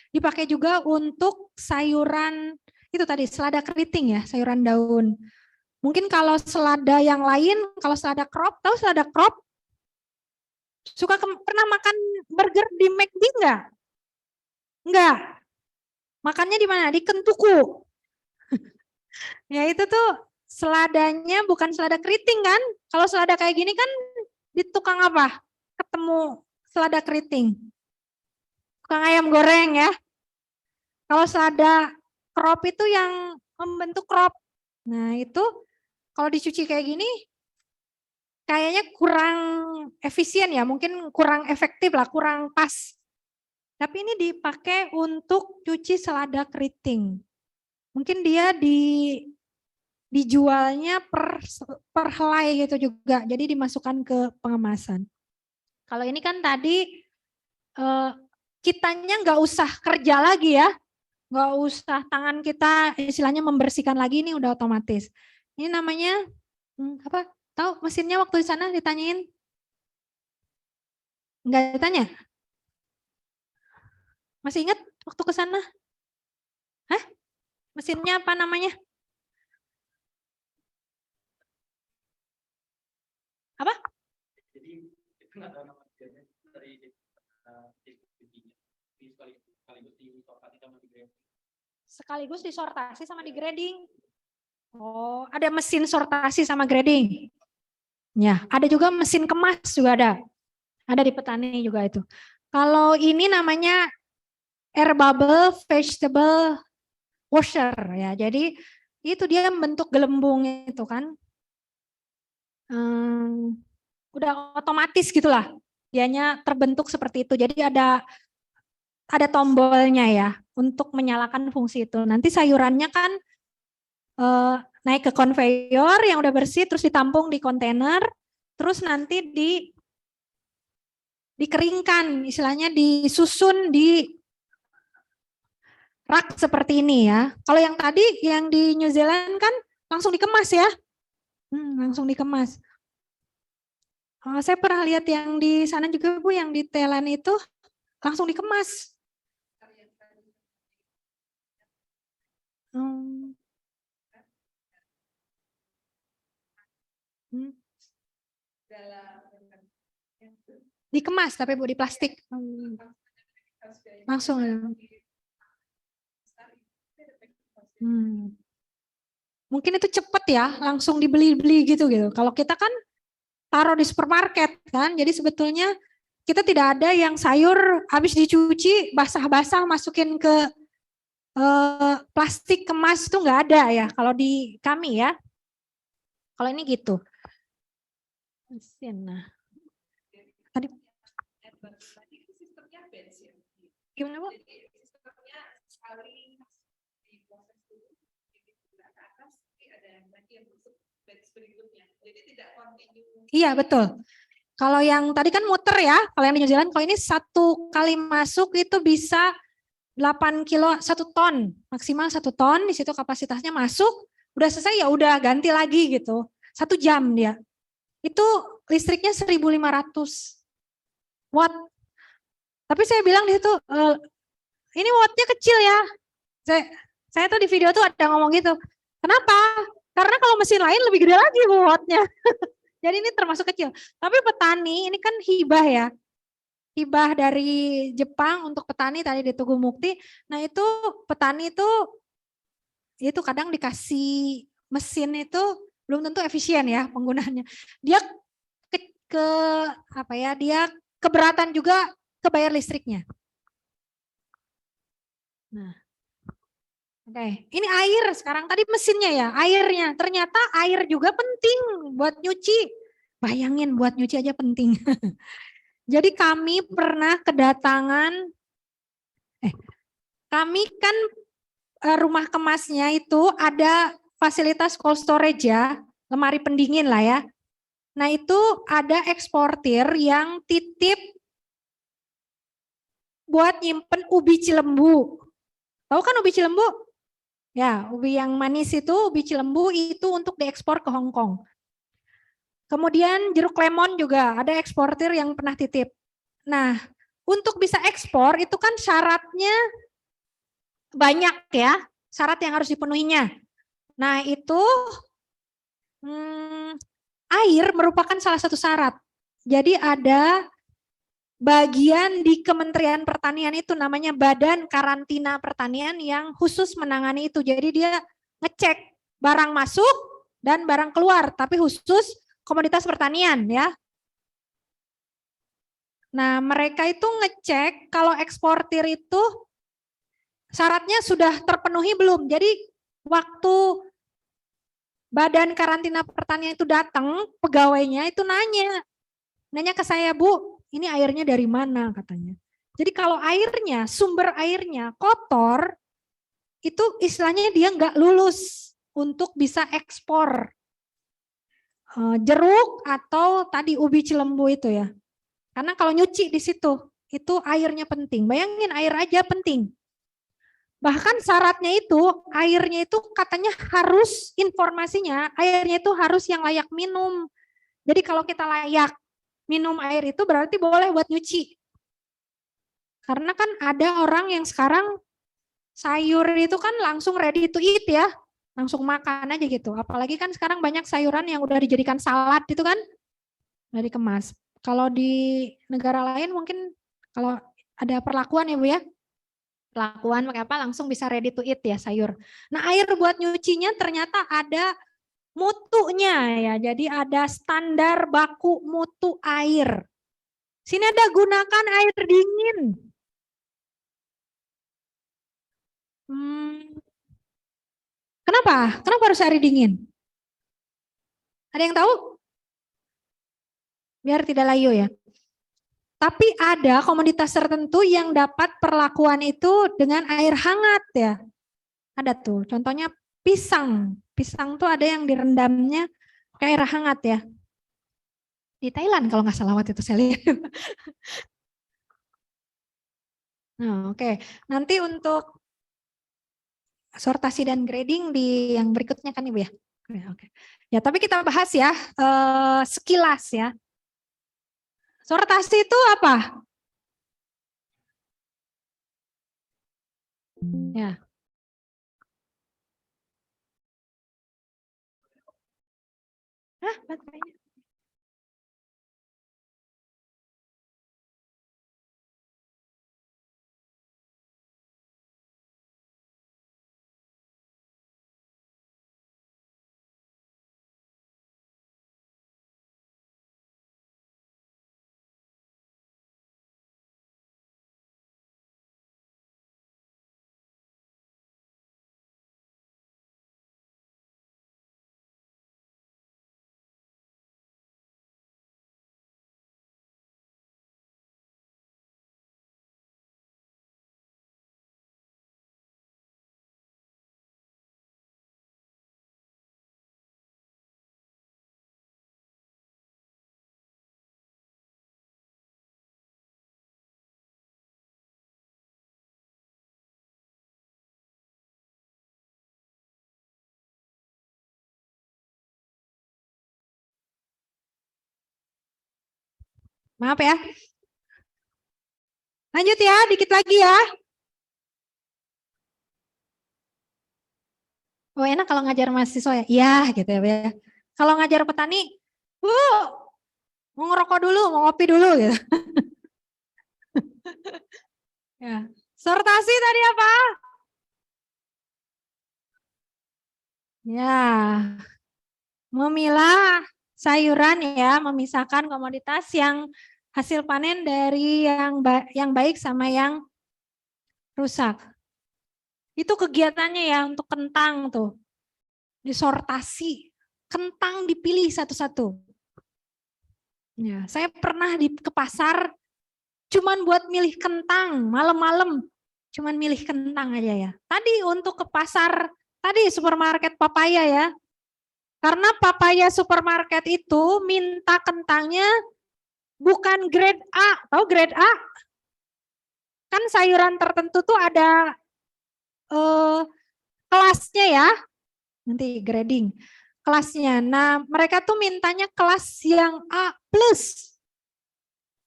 dipakai juga untuk sayuran itu tadi selada keriting ya, sayuran daun. Mungkin kalau selada yang lain, kalau selada crop, tahu selada crop? Pernah makan burger di McD enggak? Enggak. Makannya di mana? Di Kentuku. Ya itu tuh seladanya bukan selada keriting kan? Kalau selada kayak gini kan di tukang apa? Ketemu selada keriting. Tukang ayam goreng ya. Kalau selada crop itu yang membentuk crop. Nah itu kalau dicuci kayak gini kayaknya kurang efisien ya, mungkin kurang efektif lah, kurang pas. Tapi ini dipakai untuk cuci selada keriting. Mungkin dia dijualnya per helai gitu juga, jadi dimasukkan ke pengemasan. Kalau ini kan tadi kitanya nggak usah kerja lagi ya, nggak usah tangan kita istilahnya membersihkan lagi, ini udah otomatis. Ini namanya apa? Tahu mesinnya waktu di sana ditanyain? Enggak ditanya? Masih ingat waktu ke sana? Hah? Mesinnya apa namanya? Apa? Jadi itu nggak tahu nama kerjanya dari Sekaligus disortasi sama di grading. Oh, ada mesin sortasi sama grading. Ya, ada juga mesin kemas juga ada. Ada di petani juga itu. Kalau ini namanya air bubble vegetable washer ya. Jadi itu dia membentuk gelembung itu kan. Udah otomatis gitulah. Dianya terbentuk seperti itu. Jadi ada tombolnya ya untuk menyalakan fungsi itu. Nanti sayurannya kan naik ke konveyor yang udah bersih, terus ditampung di kontainer, terus nanti dikeringkan, istilahnya disusun di rak seperti ini ya. Kalau yang tadi yang di New Zealand kan langsung dikemas ya, langsung dikemas. Saya pernah lihat yang di sana juga Bu, yang di Thailand itu langsung dikemas. Dikemas tapi Bu di plastik. Langsung. mungkin itu cepet ya, langsung dibeli-beli gitu. Kalau kita kan taruh di supermarket kan, jadi sebetulnya kita tidak ada yang sayur habis dicuci basah-basah masukin ke plastik kemas, itu nggak ada ya kalau di kami ya. Kalau ini gitu. Mesin. Nah, tadi gimana Bu? Iya betul. Kalau yang tadi kan muter ya, kalau yang di New Zealand, kalau ini satu kali masuk itu bisa 8 kilo, 1 ton, maksimal 1 ton, di situ kapasitasnya masuk, udah selesai ya udah ganti lagi gitu. 1 jam dia. Itu listriknya 1.500 watt. Tapi saya bilang di situ, ini wattnya kecil ya. Saya tuh di video tuh ada ngomong gitu. Kenapa? Karena kalau mesin lain lebih gede lagi wattnya. Jadi ini termasuk kecil. Tapi petani ini kan hibah ya. Hibah dari Jepang untuk petani tadi di Tugu Mukti. Nah itu petani itu kadang dikasih mesin itu belum tentu efisien ya penggunaannya. Dia ke apa ya? Dia keberatan juga kebayar listriknya. Nah, oke. Ini air sekarang tadi mesinnya ya, airnya. Ternyata air juga penting buat nyuci. Bayangin buat nyuci aja penting. Jadi kami pernah kedatangan, kami kan rumah kemasnya itu ada fasilitas cold storage ya, lemari pendingin lah ya. Nah itu ada eksportir yang titip buat nyimpen ubi cilembu. Tahu kan ubi cilembu? Ya, ubi yang manis itu, ubi cilembu itu untuk diekspor ke Hong Kong. Kemudian jeruk lemon juga ada eksportir yang pernah titip. Nah, untuk bisa ekspor itu kan syaratnya banyak ya, syarat yang harus dipenuhinya. Nah, itu air merupakan salah satu syarat. Jadi ada bagian di Kementerian Pertanian itu namanya Badan Karantina Pertanian yang khusus menangani itu. Jadi dia ngecek barang masuk dan barang keluar, tapi khusus komoditas pertanian ya. Nah, mereka itu ngecek kalau eksportir itu syaratnya sudah terpenuhi belum. Jadi waktu Badan Karantina Pertanian itu datang, pegawainya itu nanya ke saya, Bu, ini airnya dari mana katanya. Jadi kalau airnya, sumber airnya kotor, itu istilahnya dia nggak lulus untuk bisa ekspor jeruk atau tadi ubi cilembu itu ya. Karena kalau nyuci di situ, itu airnya penting. Bayangin air aja penting. Bahkan syaratnya itu, airnya itu katanya harus informasinya, airnya itu harus yang layak minum. Jadi kalau kita layak minum air itu berarti boleh buat nyuci. Karena kan ada orang yang sekarang sayur itu kan langsung ready to eat ya, langsung makan aja gitu. Apalagi kan sekarang banyak sayuran yang udah dijadikan salad itu kan, udah dikemas. Kalau di negara lain mungkin kalau ada perlakuan ya Bu ya, perlakuan pakai apa langsung bisa ready to eat ya sayur. Nah air buat nyucinya ternyata ada mutunya ya, jadi ada standar baku mutu air. Sini ada gunakan air dingin. Kenapa? Kenapa harus air dingin? Ada yang tahu? Biar tidak layu ya. Tapi ada komoditas tertentu yang dapat perlakuan itu dengan air hangat ya. Ada tuh, contohnya pisang. Pisang tuh ada yang direndamnya pakai air hangat ya. Di Thailand kalau nggak salah waktu itu saya lihat. Nah, oke. Nanti untuk sortasi dan grading di yang berikutnya kan Ibu ya. Oke. Ya, tapi kita bahas ya sekilas ya. Sortasi itu apa? Ya. Hah, baterainya. Maaf ya. Lanjut ya, dikit lagi ya. Oh enak kalau ngajar mahasiswa ya. Iya gitu ya. Kalau ngajar petani, Bu, mau ngerokok dulu, mau ngopi dulu gitu. Ya. Sortasi tadi apa? Ya, memilah sayuran ya, memisahkan komoditas yang hasil panen dari yang baik sama yang rusak. Itu kegiatannya ya untuk kentang tuh. Disortasi. Kentang dipilih satu-satu. Ya, saya pernah ke pasar cuman buat milih kentang malam-malam. Cuman milih kentang aja ya. Tadi untuk ke pasar, tadi supermarket papaya ya. Karena papaya supermarket itu minta kentangnya bukan grade A. Tahu grade A? Kan sayuran tertentu tuh ada kelasnya ya. Nanti grading kelasnya. Nah, mereka tuh mintanya kelas yang A+.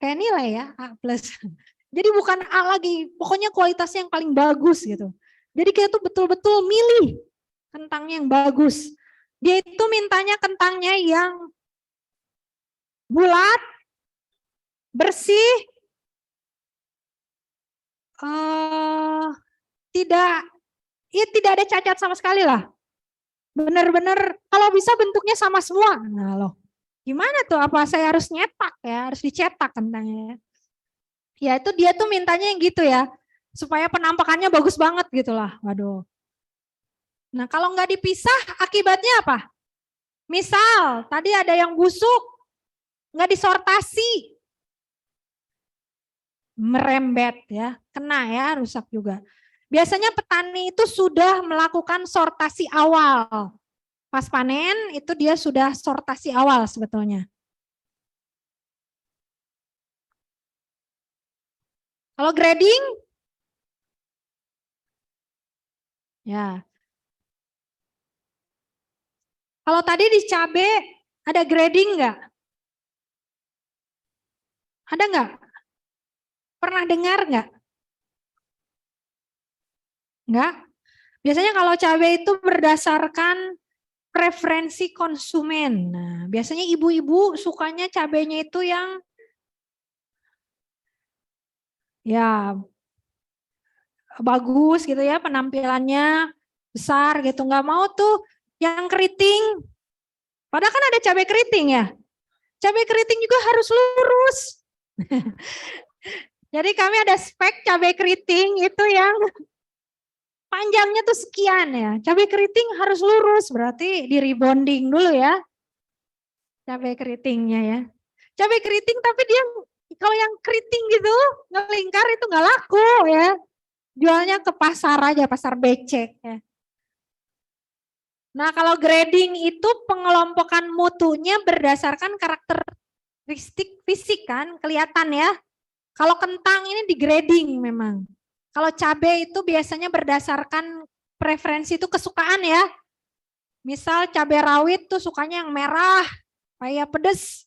Kayak nilai ya, A+. Jadi bukan A lagi, pokoknya kualitasnya yang paling bagus gitu. Jadi kita tuh betul-betul milih kentangnya yang bagus. Dia itu mintanya kentangnya yang bulat, bersih, tidak ada cacat sama sekali lah. Benar-benar kalau bisa bentuknya sama semua. Nah loh, gimana tuh? Apa saya harus nyetak ya? Harus dicetak kentangnya. Ya itu dia tuh mintanya yang gitu ya, supaya penampakannya bagus banget gitu lah. Waduh. Nah kalau nggak dipisah akibatnya apa? Misal tadi ada yang busuk, nggak disortasi, merembet ya, kena ya, rusak juga. Biasanya petani itu sudah melakukan sortasi awal. Pas panen itu dia sudah sortasi awal sebetulnya. Kalau grading, ya. Kalau tadi di cabai ada grading nggak? Ada nggak? Pernah dengar nggak? Nggak. Biasanya kalau cabai itu berdasarkan preferensi konsumen. Nah, biasanya ibu-ibu sukanya cabainya itu yang ya bagus gitu ya, penampilannya besar gitu. Nggak mau tuh yang keriting. Padahal kan ada cabai keriting ya. Cabai keriting juga harus lurus. Jadi kami ada spek cabai keriting itu yang panjangnya tuh sekian ya. Cabai keriting harus lurus, berarti di rebonding dulu ya. Cabai keritingnya ya. Cabai keriting tapi dia kalau yang keriting gitu ngelingkar itu nggak laku ya. Jualnya ke pasar aja, pasar becek ya. Nah kalau grading itu pengelompokan mutunya berdasarkan karakteristik fisik kan, kelihatan ya. Kalau kentang ini di grading memang. Kalau cabai itu biasanya berdasarkan preferensi itu kesukaan ya. Misal cabai rawit tuh sukanya yang merah, kayak pedes.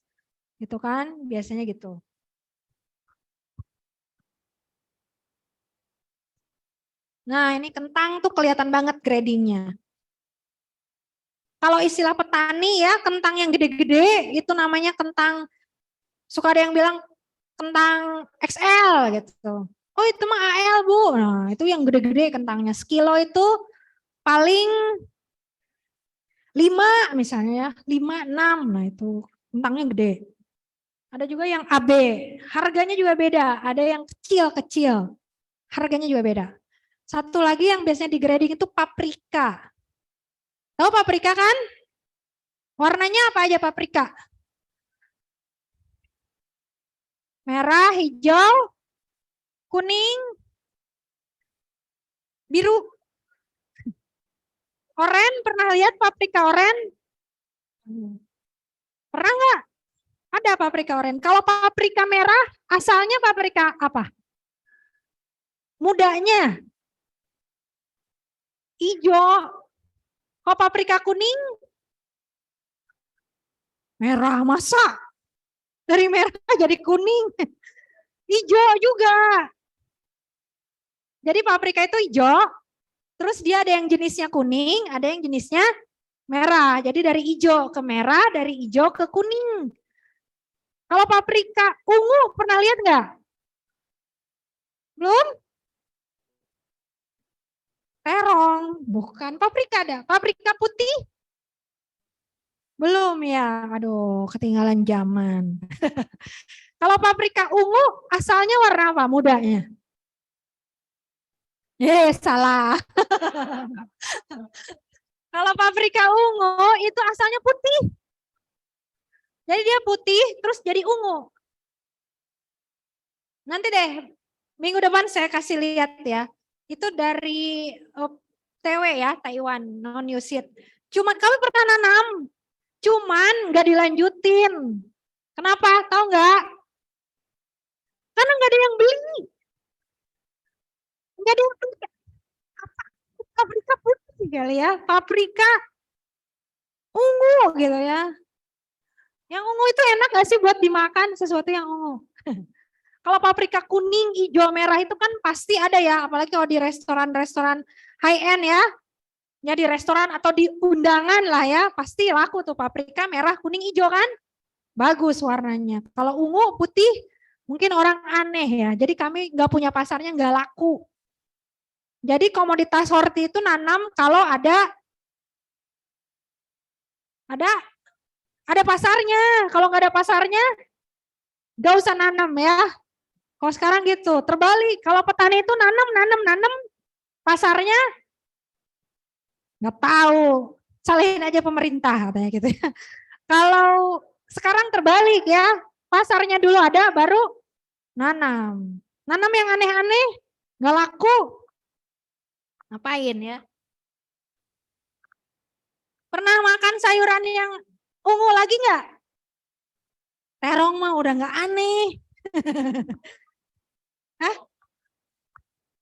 Gitu kan, biasanya gitu. Nah ini kentang tuh kelihatan banget gradingnya. Kalau istilah petani ya, kentang yang gede-gede itu namanya kentang, suka ada yang bilang kentang XL gitu. Oh itu mah AL Bu, nah itu yang gede-gede kentangnya. Sekilo itu paling 5 misalnya ya, 5, 6, nah itu kentangnya gede. Ada juga yang AB, harganya juga beda, ada yang kecil-kecil, harganya juga beda. Satu lagi yang biasanya di grading itu paprika. Tahu paprika kan? Warnanya apa aja paprika? Merah, hijau, kuning, biru. Oren, pernah lihat paprika oren? Pernah nggak? Ada paprika oren. Kalau paprika merah, asalnya paprika apa? Mudanya. Hijau. Kalau paprika kuning, merah masa. Dari merah jadi kuning. Hijau juga. Jadi paprika itu hijau, terus dia ada yang jenisnya kuning, ada yang jenisnya merah. Jadi dari hijau ke merah, dari hijau ke kuning. Kalau paprika ungu pernah lihat nggak? Belum? Terong, bukan paprika ada. Paprika putih? Belum ya, aduh ketinggalan zaman. Kalau paprika ungu asalnya warna apa mudanya? Salah. Kalau paprika ungu itu asalnya putih. Jadi dia putih terus jadi ungu. Nanti deh minggu depan saya kasih lihat ya. Itu dari TW ya, Taiwan, non Yusit. Cuman kami pernah nanam, cuman nggak dilanjutin. Kenapa? Tahu nggak? Karena nggak ada yang beli. Nggak ada yang beli. Apa? Paprika putih kali ya, paprika ungu gitu ya. Yang ungu itu enak nggak sih buat dimakan sesuatu yang ungu? Kalau paprika kuning, hijau, merah itu kan pasti ada ya, apalagi kalau di restoran-restoran high end ya. Ya di restoran atau di undangan lah ya, pasti laku tuh paprika merah, kuning, hijau kan? Bagus warnanya. Kalau ungu, putih, mungkin orang aneh ya. Jadi kami nggak punya pasarnya, nggak laku. Jadi komoditas horti itu nanam kalau ada pasarnya. Kalau nggak ada pasarnya, nggak usah nanam ya. Kalau sekarang gitu, terbalik. Kalau petani itu nanam, pasarnya nggak tahu. Salahin aja pemerintah katanya gitu ya. Kalau sekarang terbalik ya, pasarnya dulu ada, baru nanam. Nanam yang aneh-aneh, nggak laku. Ngapain ya? Pernah makan sayuran yang ungu lagi nggak? Terong mah udah nggak aneh. Hah?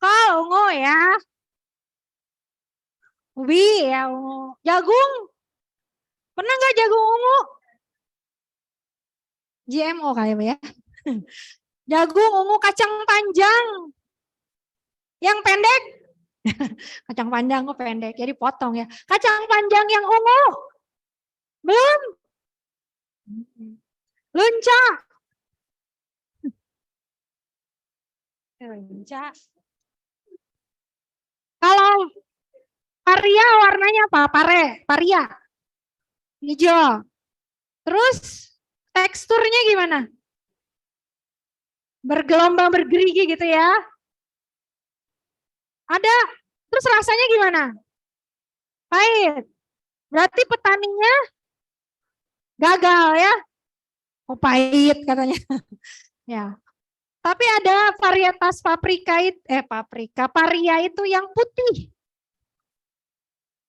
Kol ungu ya. Ubi ya ungu. Jagung. Pernah nggak jagung ungu? GMO kali ya. Jagung ungu, kacang panjang. Yang pendek. Kacang panjang kok pendek, jadi potong ya. Kacang panjang yang ungu. Belum? Lunca. Lunca. Kalau paria warnanya apa? Paria. Hijau. Terus teksturnya gimana? Bergelombang, bergerigi gitu ya. Ada. Terus rasanya gimana? Pahit. Berarti petaninya gagal ya. Oh pahit katanya. Ya. Tapi ada varietas paria itu yang putih.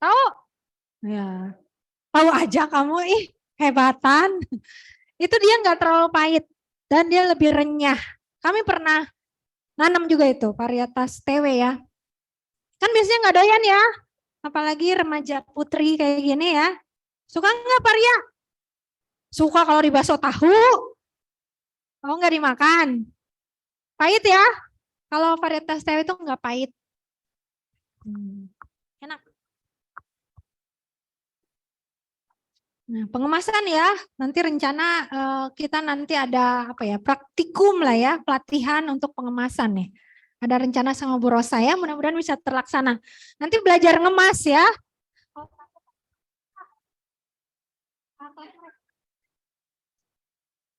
Tahu? Ya. Tahu aja kamu, hebatan. Itu dia nggak terlalu pahit dan dia lebih renyah. Kami pernah nanam juga itu varietas TW ya. Kan biasanya nggak doyan ya, apalagi remaja putri kayak gini ya. Suka nggak paria? Suka kalau dibakso tahu. Oh nggak dimakan. Pahit ya. Kalau varietas TW itu nggak pahit. Enak. Nah, pengemasan ya, nanti rencana kita nanti ada apa ya, praktikum lah ya, pelatihan untuk pengemasan nih. Ada rencana sama Bu Rosa ya, mudah-mudahan bisa terlaksana. Nanti belajar ngemas ya.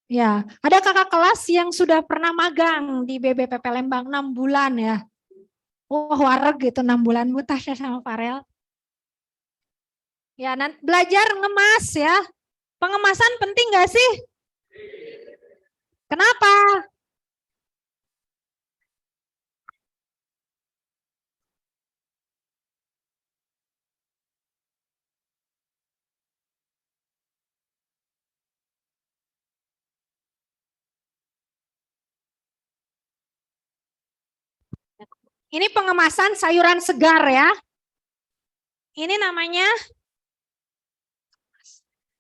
Ya, ada kakak kelas yang sudah pernah magang di BBPP Lembang 6 bulan ya. Wah, wareg gitu 6 bulan Bu Tasya sama Farel. Ya, nanti belajar ngemas ya. Pengemasan penting nggak sih? Kenapa? Ini pengemasan sayuran segar ya. Ini namanya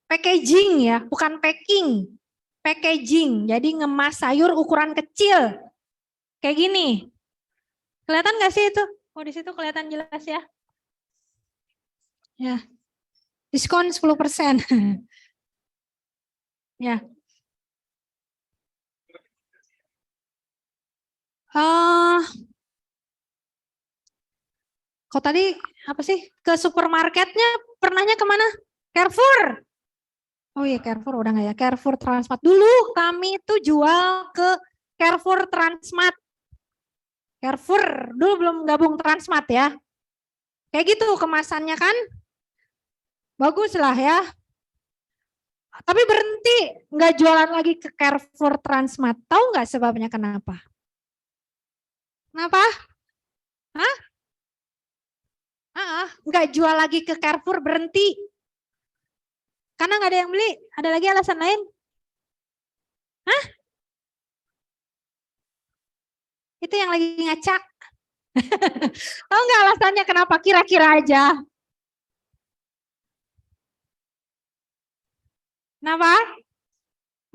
packaging ya, bukan packing. packaging. Jadi ngemas sayur ukuran kecil. Kayak gini. Kelihatan nggak sih itu? Oh, di situ kelihatan jelas ya. Ya. Diskon 10%. Ya. Kok tadi apa sih? Ke supermarketnya pernahnya kemana? Carrefour. Oh iya, Carrefour udah nggak ya? Carrefour Transmart. Dulu kami tuh jual ke Carrefour Transmart. Carrefour dulu belum gabung Transmart ya. Kayak gitu kemasannya kan. Bagus lah ya. Tapi berhenti, nggak jualan lagi ke Carrefour Transmart. Tahu nggak sebabnya kenapa? Kenapa? Hah? Nggak jual lagi ke Carrefour, berhenti. Karena nggak ada yang beli. Ada lagi alasan lain? Hah? Itu yang lagi ngacak. Tahu nggak alasannya kenapa? Kira-kira aja. Kenapa?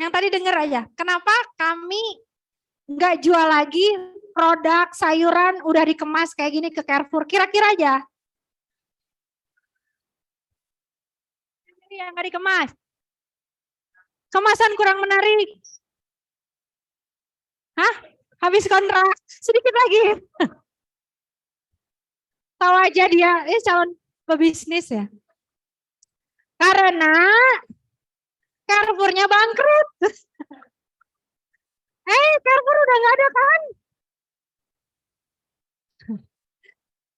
Yang tadi dengar aja. Kenapa kami nggak jual lagi produk sayuran udah dikemas kayak gini ke Carrefour? Kira-kira aja. Ini yang nggak dikemas. Kemasan kurang menarik. Hah? Habis kontrak. Sedikit lagi. Tahu aja dia, calon pebisnis ya. Karena Carrefour-nya bangkrut. Carrefour udah nggak ada kan?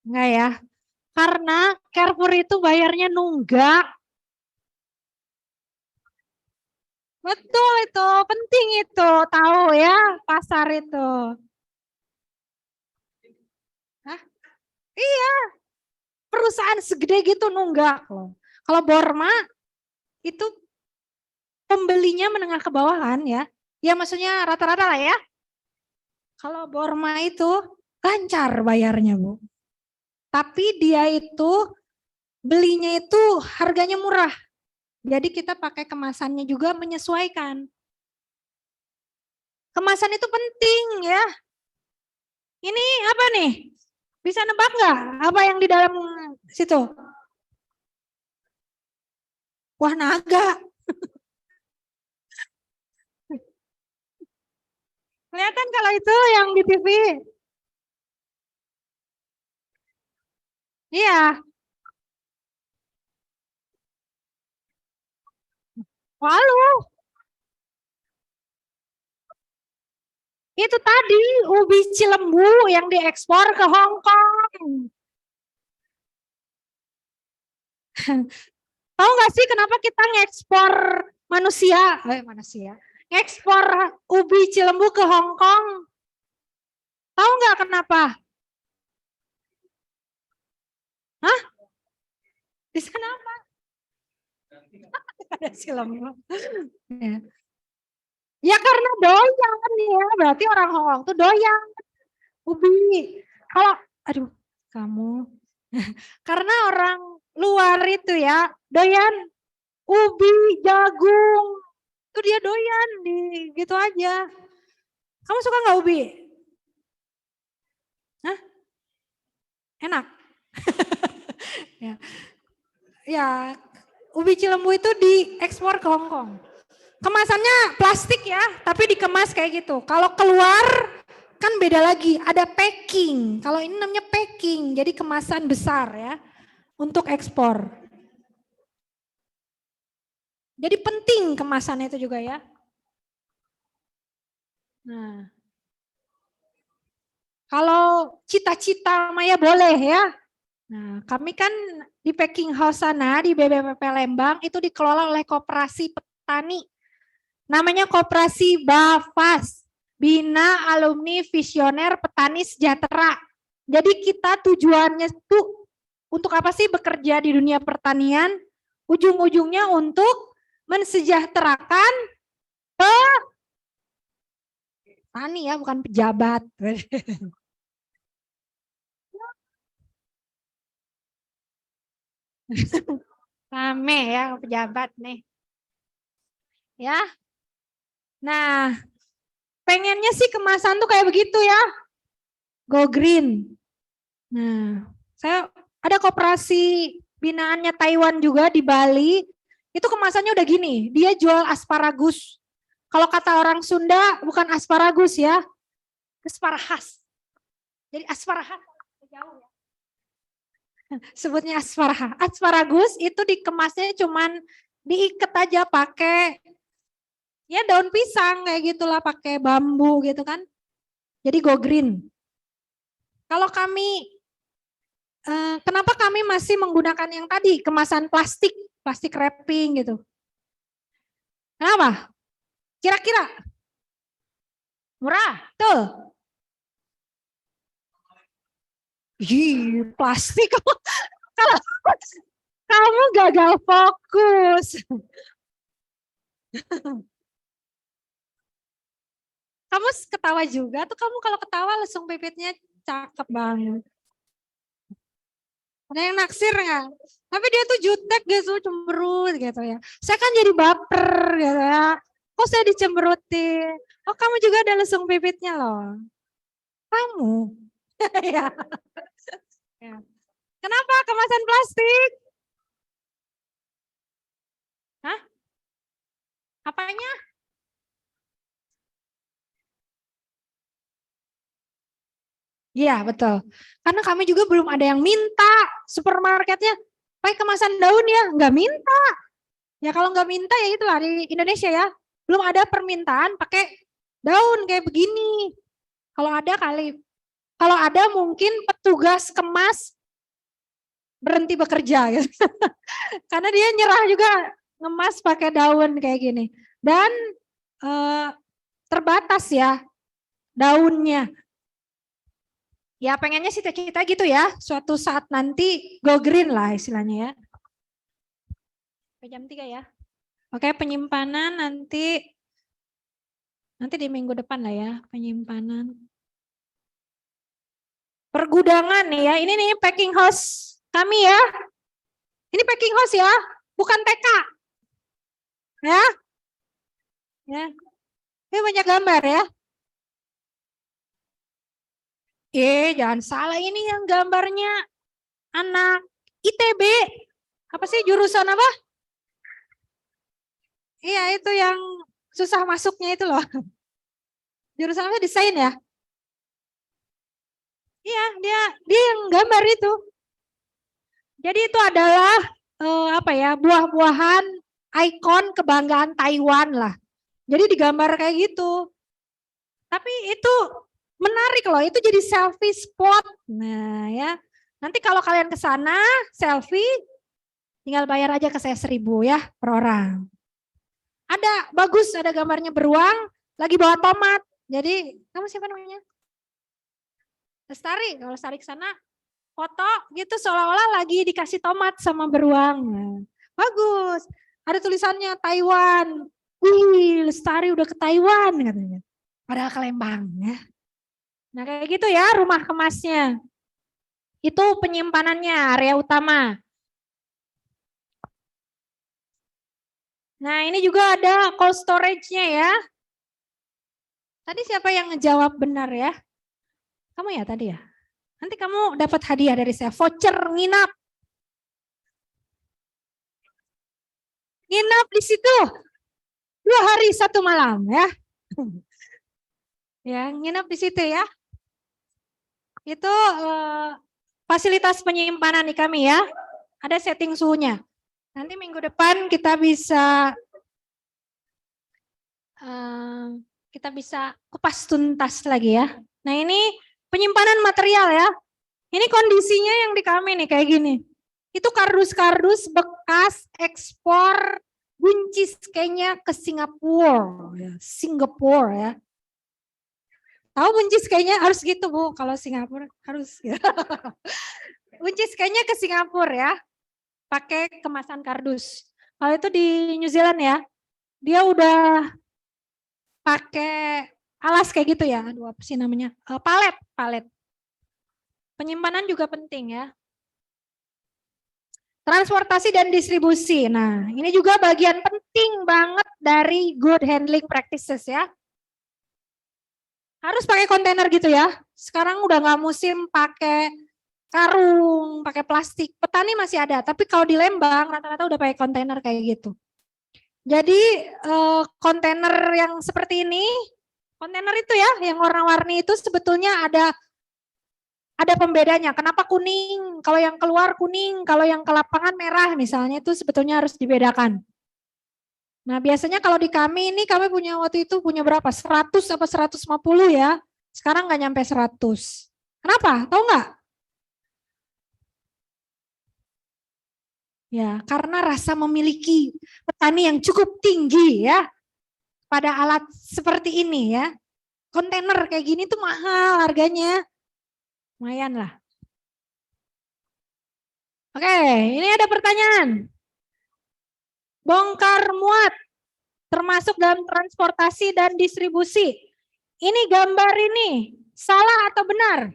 Enggak ya. Karena Carrefour itu bayarnya nunggak. Betul itu, penting itu. Tahu ya, pasar itu. Hah? Iya. Perusahaan segede gitu nunggak loh. Kalau Borma itu pembelinya menengah ke bawah kan ya. Ya maksudnya rata-rata lah ya. Kalau Borma itu lancar bayarnya Bu. Tapi dia itu belinya itu harganya murah. Jadi kita pakai kemasannya juga menyesuaikan. Kemasan itu penting ya. Ini apa nih? Bisa nebak nggak apa yang di dalam situ? Wah, naga. Kelihatan kalau itu yang di TV? Iya. Lalu itu tadi ubi Cilembu yang diekspor ke Hong Kong. Tahu nggak sih kenapa kita ngekspor manusia, ngekspor ubi Cilembu ke Hong Kong? Tahu nggak kenapa? Hah? Di sana apa? Ada Cilembu. Ya. Ya karena doyan ya, berarti orang Hong Kong tuh doyan ubi. Kalau, aduh, kamu, karena orang luar itu ya doyan ubi, jagung, itu dia doyan di gitu aja. Kamu suka nggak ubi? Hah? Enak. Ya. Ya, ubi Cilembu itu diekspor ke Hong Kong. Kemasannya plastik ya, tapi dikemas kayak gitu. Kalau keluar kan beda lagi, ada packing. Kalau ini namanya packing, jadi kemasan besar ya untuk ekspor. Jadi penting kemasannya itu juga ya. Nah, kalau cita-cita Maya boleh ya. Nah, kami kan di packing house sana di BBPP Lembang itu dikelola oleh koperasi petani. Namanya Koperasi BAFAS, Bina Alumni Visioner Petani Sejahtera. Jadi kita tujuannya itu untuk apa sih bekerja di dunia pertanian? Ujung-ujungnya untuk mensejahterakan petani ya, bukan pejabat. Rame ya pejabat nih. Ya, Nah, pengennya sih kemasan tuh kayak begitu ya. Go green. Nah, saya ada koperasi binaannya Taiwan juga di Bali. Itu kemasannya udah gini, dia jual asparagus. Kalau kata orang Sunda bukan asparagus ya, asparahas. Jadi asparahas jauh ya. Sebutnya asparagus. Asparagus itu dikemasnya cuman diikat aja pakai ya daun pisang kayak gitulah, pakai bambu gitu kan. Jadi go green. Kalau kami kenapa kami masih menggunakan yang tadi kemasan plastik, plastik wrapping gitu? Kenapa? Kira-kira murah, tuh. Plastik. Kalau kamu gagal fokus. Kamu ketawa juga tuh, kamu kalau ketawa langsung pipitnya cakep banget. Ada yang naksir nggak? Tapi dia tuh jutek gitu, cemberut gitu ya. Saya kan jadi baper gitu ya. Kok saya dicemberutin? Oh kamu juga ada lesung pipitnya loh. Kamu? Ya. Ya. Kenapa kemasan plastik? Hah? Apanya? Iya betul. Karena kami juga belum ada yang minta supermarketnya pakai kemasan daun ya, nggak minta. Ya kalau nggak minta ya itulah di Indonesia ya. Belum ada permintaan pakai daun kayak begini. Kalau ada kali, kalau ada mungkin petugas kemas berhenti bekerja gitu. Karena dia nyerah juga ngemas pakai daun kayak gini. Dan terbatas ya daunnya. Ya pengennya sih kita gitu ya, suatu saat nanti go green lah istilahnya ya. Sampai jam 3 ya. Oke, penyimpanan nanti di minggu depan lah ya, penyimpanan. Pergudangan nih ya, ini nih packing house kami ya. Ini packing house ya, bukan TK. Ya. Ya. Ini banyak gambar ya. Jangan salah, ini yang gambarnya anak ITB. Apa sih jurusan apa? Iya, itu yang susah masuknya itu loh. Jurusan apa? Desain ya? Iya, dia yang gambar itu. Jadi itu adalah apa ya? Buah-buahan ikon kebanggaan Taiwan lah. Jadi digambar kayak gitu. Tapi itu menarik loh, itu jadi selfie spot. Nah ya, nanti kalau kalian ke sana selfie, tinggal bayar aja ke saya 1.000 ya per orang. Ada bagus, ada gambarnya beruang, lagi bawa tomat. Jadi kamu siapa namanya? Lestari, kalau Lestari ke sana foto gitu seolah-olah lagi dikasih tomat sama beruang. Nah, bagus. Ada tulisannya Taiwan. Wih, Lestari udah ke Taiwan katanya. Padahal ke Lembang ya. Nah kayak gitu ya rumah kemasnya. Itu penyimpanannya, area utama. Nah ini juga ada cold storage-nya ya. Tadi siapa yang ngejawab benar ya? Kamu ya tadi ya? Nanti kamu dapat hadiah dari saya, voucher nginap. Nginap di situ 2 hari 1 malam ya. Ya, nginap di situ ya. Itu fasilitas penyimpanan di kami ya. Ada setting suhunya. Nanti minggu depan kita bisa kupas tuntas lagi ya. Nah ini penyimpanan material ya. Ini kondisinya yang di kami nih kayak gini. Itu kardus-kardus bekas ekspor buncis kayaknya ke Singapura. Ya. Singapura ya. Tahu buncis kayaknya harus gitu Bu, kalau Singapura harus. Ya. Buncis kayaknya ke Singapura ya, pakai kemasan kardus. Kalau itu di New Zealand ya, dia udah pakai alas kayak gitu ya, aduh apa sih namanya, palet. Penyimpanan juga penting ya. Transportasi dan distribusi. Nah, ini juga bagian penting banget dari good handling practices ya. Harus pakai kontainer gitu ya. Sekarang udah nggak musim pakai karung, pakai plastik. Petani masih ada, tapi kalau di Lembang rata-rata udah pakai kontainer kayak gitu. Jadi kontainer yang seperti ini, kontainer itu ya, yang warna-warni itu sebetulnya ada pembedanya. Kenapa kuning? Kalau yang keluar kuning, kalau yang ke lapangan merah misalnya, itu sebetulnya harus dibedakan. Nah, biasanya kalau di kami ini, kami punya waktu itu punya berapa? 100 apa 150 ya. Sekarang nggak nyampe 100. Kenapa? Tahu nggak? Ya, karena rasa memiliki petani yang cukup tinggi ya pada alat seperti ini ya. Kontainer kayak gini tuh mahal harganya. Lumayan lah. Oke, ini ada pertanyaan. Bongkar muat termasuk dalam transportasi dan distribusi. Ini gambar ini salah atau benar?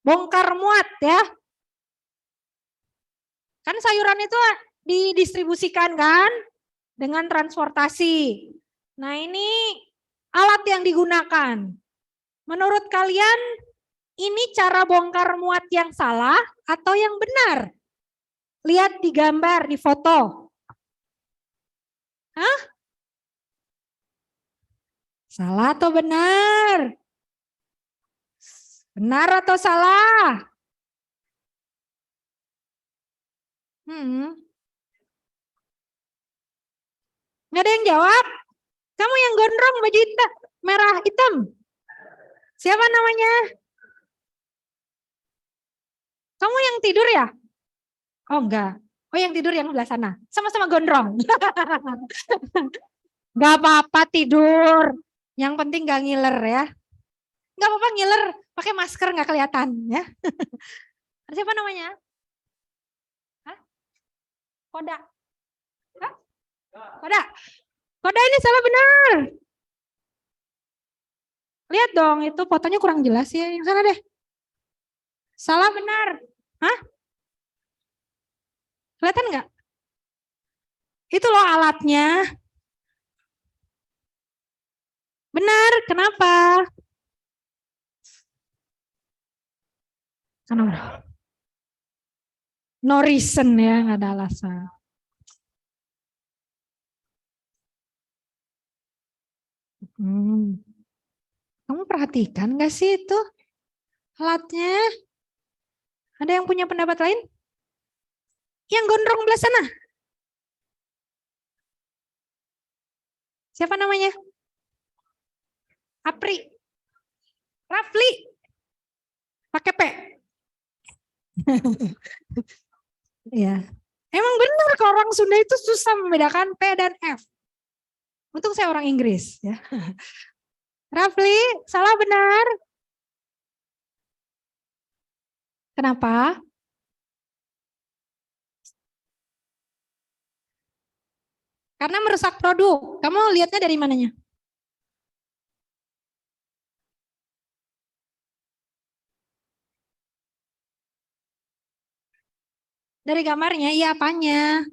Bongkar muat ya. Kan sayuran itu didistribusikan kan dengan transportasi. Nah, ini alat yang digunakan. Menurut kalian ini cara bongkar muat yang salah atau yang benar? Lihat di gambar, di foto. Hah? Salah atau benar? Benar atau salah? Nggak ada yang jawab? Kamu yang gondrong baju hitam, merah hitam. Siapa namanya? Kamu yang tidur ya? Oh enggak. Oh yang tidur yang sebelah sana. Sama-sama gondrong. Gak apa-apa tidur. Yang penting gak ngiler ya. Gak apa-apa ngiler. Pakai masker gak kelihatan ya. Siapa namanya? Hah? Koda. Hah? Koda. Koda ini salah benar. Lihat dong itu fotonya kurang jelas ya. Yang sana deh. Salah benar. Hah? Kelihatan nggak? Itu loh alatnya. Benar, kenapa? Karena no reason ya, nggak ada alasan. Kamu perhatikan nggak sih itu alatnya? Ada yang punya pendapat lain? Yang gondrong belah sana. Siapa namanya? Apri. Rafli. Pakai P. Ya. Emang benar kalau orang Sunda itu susah membedakan P dan F. Untung saya orang Inggris ya. Rafli, salah benar. Kenapa? Karena merusak produk. Kamu lihatnya dari mananya? Dari gambarnya, iya apanya?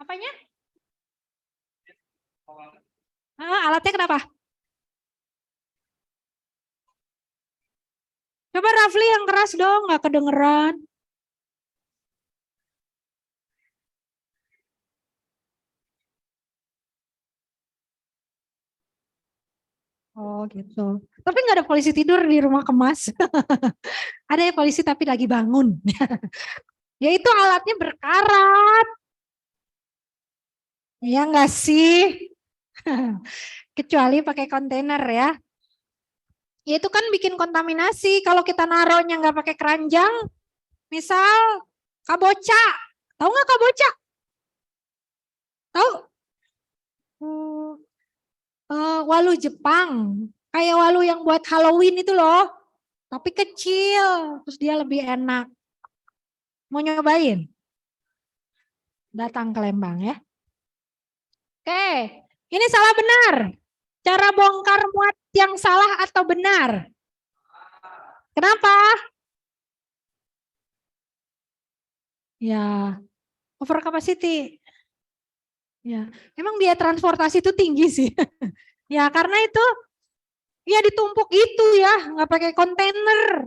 Apanya? Alatnya kenapa? Coba Rafli yang keras dong, nggak kedengeran. Oh gitu. Tapi nggak ada polisi tidur di rumah kemas. Ada ya polisi tapi lagi bangun. Yaitu alatnya berkarat. Ya nggak sih? Kecuali pakai kontainer ya. Ya itu kan bikin kontaminasi. Kalau kita naruhnya nggak pakai keranjang, misal kabocha. Tahu nggak kabocha? Tahu? Walu Jepang. Kayak walu yang buat Halloween itu loh. Tapi kecil. Terus dia lebih enak. Mau nyobain? Datang ke Lembang ya. Oke, ini salah benar. Cara bongkar muat yang salah atau benar? Kenapa? Ya, over capacity. Ya, emang biaya transportasi itu tinggi sih. Ya, karena itu ya ditumpuk itu ya, nggak pakai kontainer.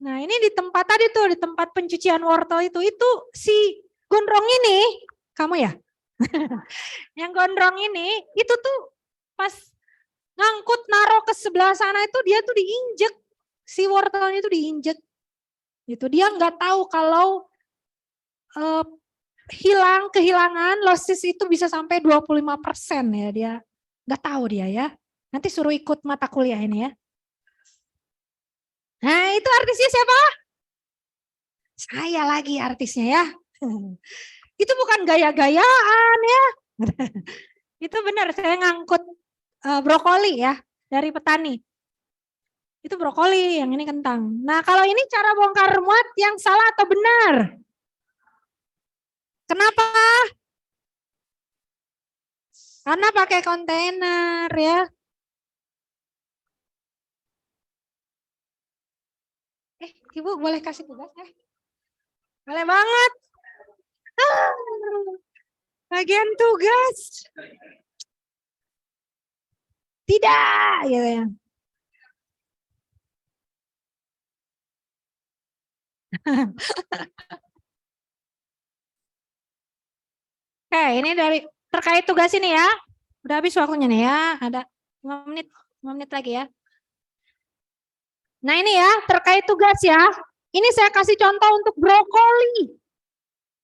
Nah, ini di tempat tadi tuh, di tempat pencucian wortel itu si gondrong ini, kamu ya? Yang gondrong ini, itu tuh pas ngangkut naruh ke sebelah sana itu dia tuh diinjek, si wortelnya itu diinjek. Gitu. Dia nggak tahu kalau kehilangan losis itu bisa sampai 25% ya, dia nggak tahu dia ya. Nanti suruh ikut mata kuliah ini ya. Nah, itu artisnya siapa? Saya lagi artisnya ya. Itu bukan gaya-gayaan ya. Itu benar, saya ngangkut brokoli ya dari petani. Itu brokoli, yang ini kentang. Nah, kalau ini cara bongkar muat yang salah atau benar? Kenapa? Karena pakai kontainer ya. Ibu boleh kasih tugas ya? Boleh banget. Bagian tugas. Tidak, gitu ya. Oke, ini dari terkait tugas ini ya. Udah habis waktunya nih ya. Ada 5 menit lagi ya. Nah ini ya, terkait tugas ya. Ini saya kasih contoh untuk brokoli.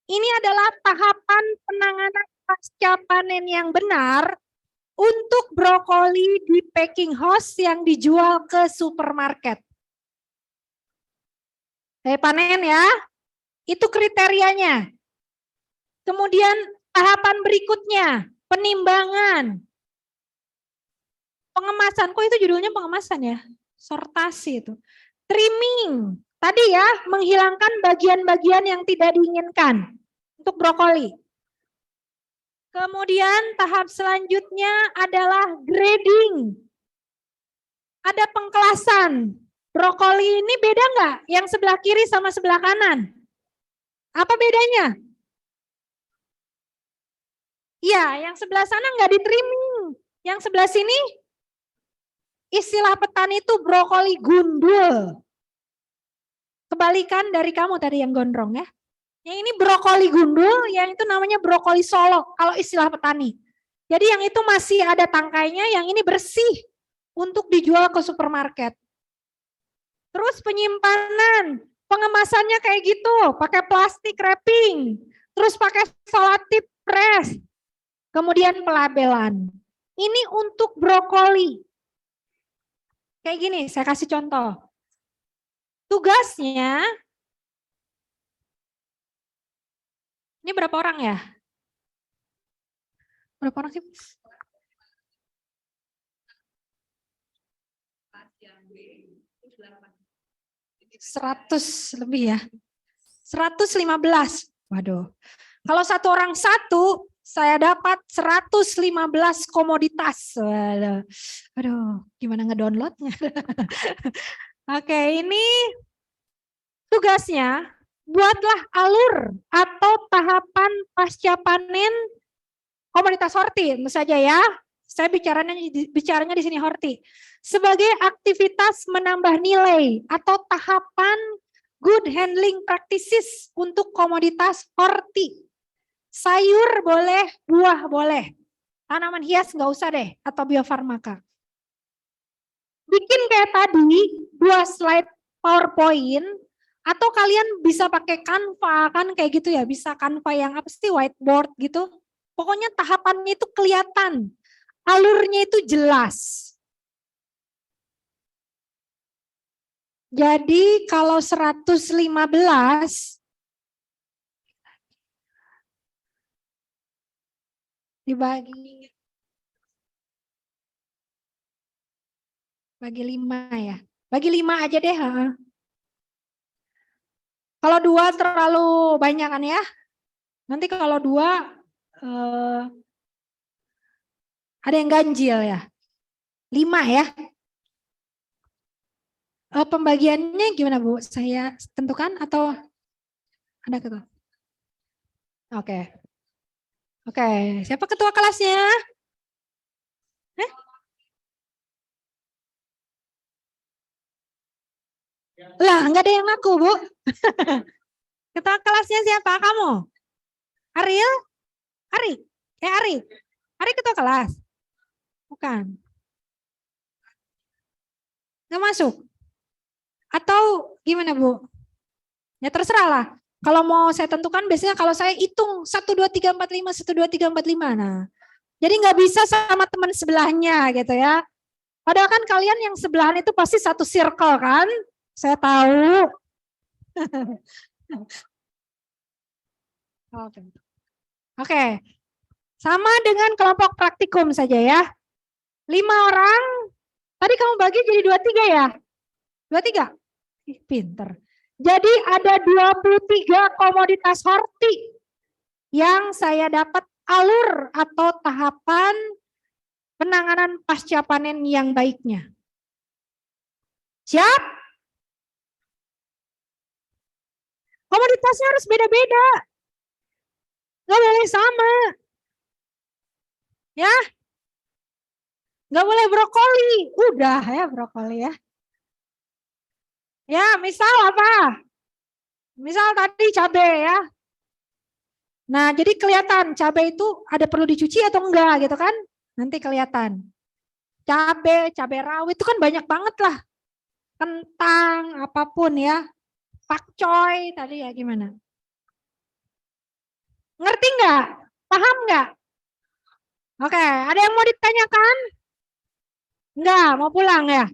Ini adalah tahapan penanganan pasca panen yang benar untuk brokoli di packing house yang dijual ke supermarket. Saya panen ya, itu kriterianya. Kemudian tahapan berikutnya, penimbangan. Pengemasan, kok itu judulnya pengemasan ya? Sortasi itu. Trimming, tadi ya, menghilangkan bagian-bagian yang tidak diinginkan untuk brokoli. Kemudian tahap selanjutnya adalah grading. Ada pengkelasan. Brokoli ini beda nggak? Yang sebelah kiri sama sebelah kanan? Apa bedanya? Iya, yang sebelah sana nggak di trimming. Yang sebelah sini, istilah petani itu brokoli gundul. Kebalikan dari kamu tadi yang gondrong ya. Yang ini brokoli gundul, yang itu namanya brokoli solo kalau istilah petani. Jadi yang itu masih ada tangkainya, yang ini bersih untuk dijual ke supermarket. Terus penyimpanan, pengemasannya kayak gitu, pakai plastik wrapping, terus pakai selotip press, kemudian pelabelan. Ini untuk brokoli. Kayak gini, saya kasih contoh. Tugasnya, ini berapa orang ya? Berapa orang sih? 100 lebih ya. 115. Waduh. Kalau satu orang satu, saya dapat 115 komoditas. Waduh. Aduh, gimana ngedownloadnya? Oke, ini tugasnya buatlah alur atau tahapan pasca panen komoditas horti, tentu saja ya. Saya bicaranya di sini horti. Sebagai aktivitas menambah nilai atau tahapan good handling practices untuk komoditas horti. Sayur boleh, buah boleh. Tanaman hias nggak usah deh, atau biofarmaka. Bikin kayak tadi, 2 slide PowerPoint, atau kalian bisa pakai Canva, kan kayak gitu ya, bisa Canva yang apa sih, whiteboard gitu. Pokoknya tahapannya itu kelihatan, alurnya itu jelas. Jadi kalau 115 dibagi 5 ya. Bagi 5 aja deh. Kalau 2 terlalu banyak kan ya. Nanti kalau 2 ada yang ganjil ya. 5 ya. Pembagiannya gimana Bu? Saya tentukan atau ada ketua? Oke. Oke, siapa ketua kelasnya? Lah, nggak ada yang ngaku, Bu. Ketua kelasnya siapa? Kamu? Ariel? Ari? Ari? Ari ketua kelas? Bukan. Nggak masuk? Atau gimana, Bu? Ya terserah lah. Kalau mau saya tentukan biasanya kalau saya hitung 1, 2, 3, 4, 5, 1, 2, 3, 4, 5. Nah, jadi nggak bisa sama teman sebelahnya gitu ya. Padahal kan kalian yang sebelahan itu pasti satu circle kan? Saya tahu. Oke. Sama dengan kelompok praktikum saja ya. 5 orang. Tadi kamu bagi jadi 23 ya? 23? Ih, pinter. Jadi ada 23 komoditas horti yang saya dapat alur atau tahapan penanganan pasca panen yang baiknya. Siap? Komoditasnya harus beda-beda. Nggak boleh sama. Ya? Nggak boleh brokoli. Udah ya brokoli ya. Ya, misal apa? Misal tadi cabai ya. Nah, jadi kelihatan cabai itu ada perlu dicuci atau enggak gitu kan? Nanti kelihatan. Cabai rawit itu kan banyak banget lah. Kentang, apapun ya. Pakcoy tadi ya gimana? Ngerti enggak? Paham enggak? Oke, ada yang mau ditanyakan? Enggak, mau pulang ya?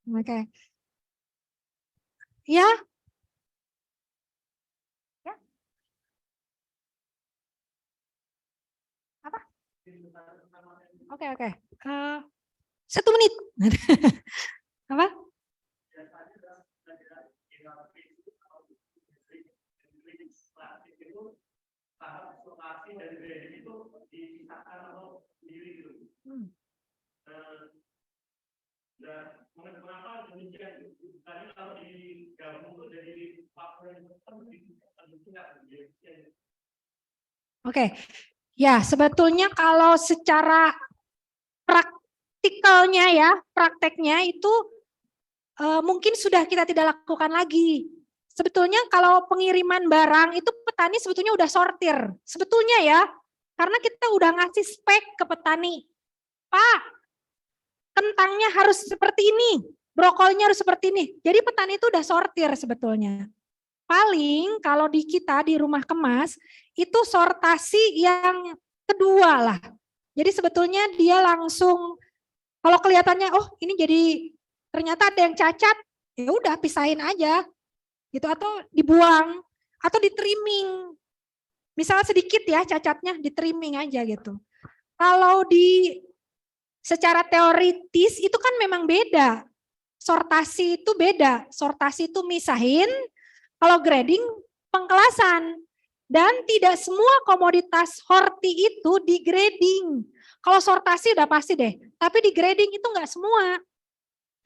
Oke. Ya? Ya? Apa? Oke. 1 menit. Apa? Mengapa demikian? Tadi kalau digabung jadi faktor yang Oke, ya sebetulnya kalau secara praktikalnya ya, prakteknya itu mungkin sudah kita tidak lakukan lagi. Sebetulnya kalau pengiriman barang itu petani sebetulnya udah sortir. Sebetulnya ya, karena kita udah ngasih spek ke petani. Pak, kentangnya harus seperti ini, brokolinya harus seperti ini. Jadi petani itu udah sortir sebetulnya. Paling kalau di kita di rumah kemas, itu sortasi yang kedua lah. Jadi sebetulnya dia langsung, kalau kelihatannya, oh ini jadi ternyata ada yang cacat, ya udah pisahin aja gitu, atau dibuang atau di trimming, misalnya sedikit ya cacatnya di trimming aja gitu. Kalau di secara teoritis itu kan memang beda, sortasi itu beda, sortasi itu misahin, kalau grading pengkelasan, dan tidak semua komoditas horti itu di grading. Kalau sortasi udah pasti deh, tapi di grading itu enggak semua.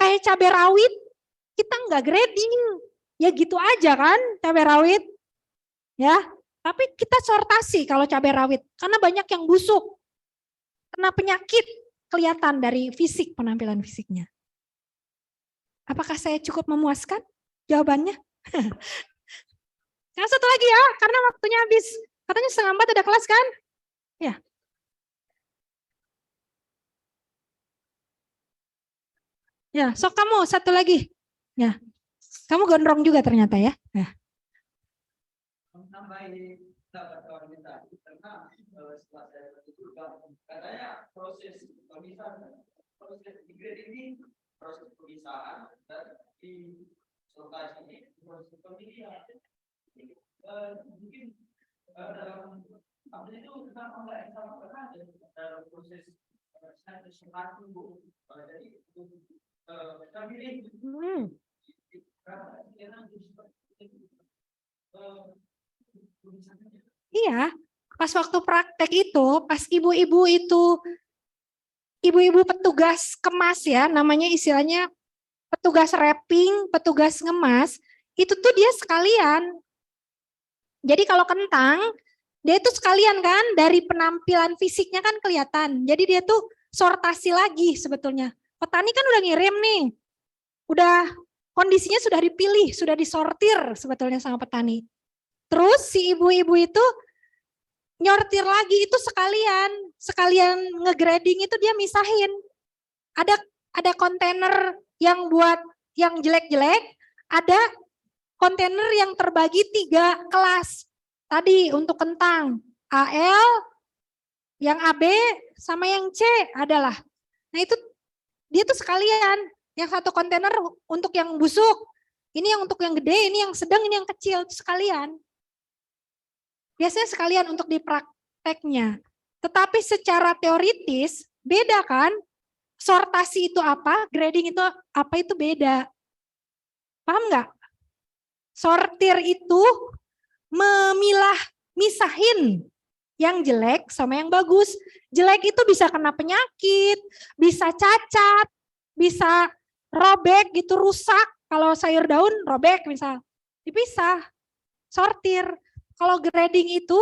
Kayak cabai rawit, kita enggak grading. Ya gitu aja kan cabai rawit. Ya, tapi kita sortasi kalau cabai rawit. Karena banyak yang busuk. Kena penyakit, kelihatan dari fisik, penampilan fisiknya. Apakah saya cukup memuaskan jawabannya? Yang satu lagi ya, karena waktunya habis. Katanya 3:30 ada kelas kan? Ya. Ya, sok kamu satu lagi. Ya. Kamu gondrong juga ternyata ya. Ya. Katanya proses pemisahan, proses degrading ini proses pemisahan dan di sortasi ini proses pemilihan. Mungkin dalam apa itu kenapa nggak sama dalam proses sortasi bu? Jadi kita pilih. Iya, pas waktu praktek itu, pas ibu-ibu itu ibu-ibu petugas kemas ya, namanya istilahnya petugas wrapping, petugas ngemas, itu tuh dia sekalian. Jadi kalau kentang, dia itu sekalian kan, dari penampilan fisiknya kan kelihatan. Jadi dia tuh sortasi lagi sebetulnya. Petani kan udah ngirim nih, udah kondisinya sudah dipilih, sudah disortir sebetulnya sama petani. Terus si ibu-ibu itu nyortir lagi itu sekalian ngegrading itu dia misahin. Ada kontainer yang buat yang jelek-jelek, ada kontainer yang terbagi 3 kelas. Tadi untuk kentang, AL, yang AB, sama yang C adalah. Nah itu dia tuh sekalian, yang satu kontainer untuk yang busuk, ini yang untuk yang gede, ini yang sedang, ini yang kecil, itu sekalian. Biasanya sekalian untuk di prakteknya. Tetapi secara teoritis beda kan? Sortasi itu apa, grading itu apa, itu beda. Paham nggak? Sortir itu memilah, misahin yang jelek sama yang bagus. Jelek itu bisa kena penyakit, bisa cacat, bisa robek gitu, rusak. Kalau sayur daun robek misal, dipisah, sortir. Kalau grading itu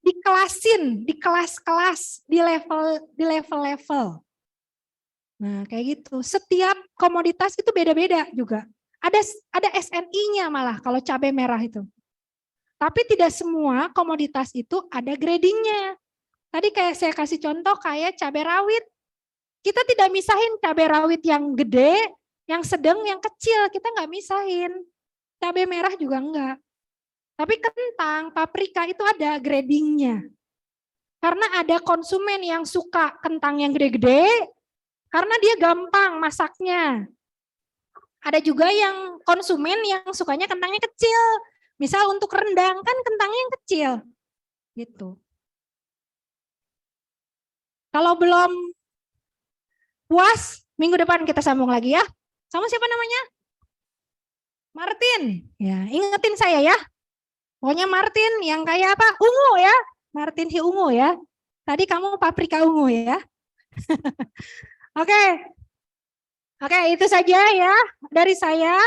dikelasin, di kelas-kelas, di level-level. Nah, kayak gitu. Setiap komoditas itu beda-beda juga. Ada SNI-nya malah kalau cabai merah itu. Tapi tidak semua komoditas itu ada gradingnya. Tadi kayak saya kasih contoh kayak cabai rawit. Kita tidak misahin cabai rawit yang gede, yang sedang, yang kecil. Kita nggak misahin. Cabai merah juga enggak. Tapi kentang, paprika itu ada gradingnya. Karena ada konsumen yang suka kentang yang gede-gede, karena dia gampang masaknya. Ada juga yang konsumen yang sukanya kentangnya kecil. Misal untuk rendang kan kentangnya yang kecil. Gitu. Kalau belum puas, minggu depan kita sambung lagi ya. Sama siapa namanya? Martin. Ya, ingetin saya ya. Pokoknya Martin yang kayak apa? Ungu ya. Martin si ungu ya. Tadi kamu paprika ungu ya. Oke. Oke, itu saja ya dari saya.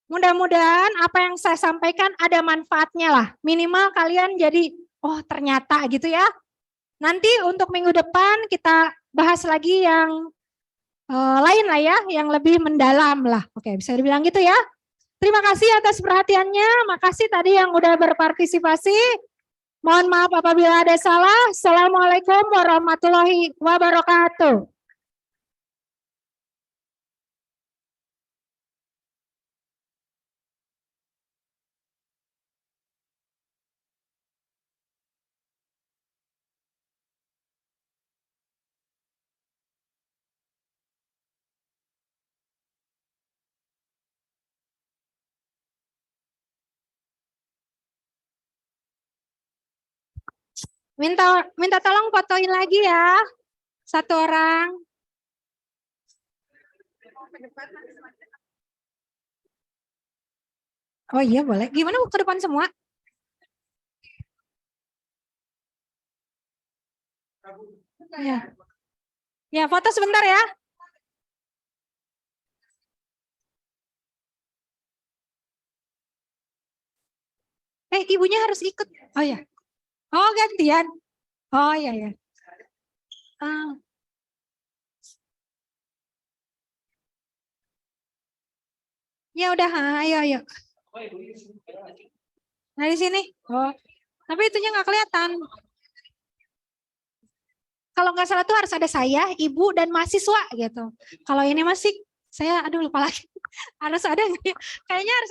Mudah-mudahan apa yang saya sampaikan ada manfaatnya lah. Minimal kalian jadi, oh ternyata gitu ya. Nanti untuk minggu depan kita bahas lagi yang lain lah ya, yang lebih mendalam lah. Oke, bisa dibilang gitu ya. Terima kasih atas perhatiannya. Makasih tadi yang udah berpartisipasi. Mohon maaf apabila ada salah. Assalamualaikum warahmatullahi wabarakatuh. Minta tolong fotoin lagi ya. Satu orang. Oh iya boleh. Gimana ke depan semua? Ya. Ya, foto sebentar ya. Ibunya harus ikut. Oh ya. Oh, gantian. Oh iya ya. Ya udah, ayo ayo. Nah di sini. Oh. Tapi itunya nggak kelihatan. Kalau nggak salah tuh harus ada saya, ibu dan mahasiswa gitu. Kalau ini masih saya aduh lupa lagi. Harus ada kayaknya harus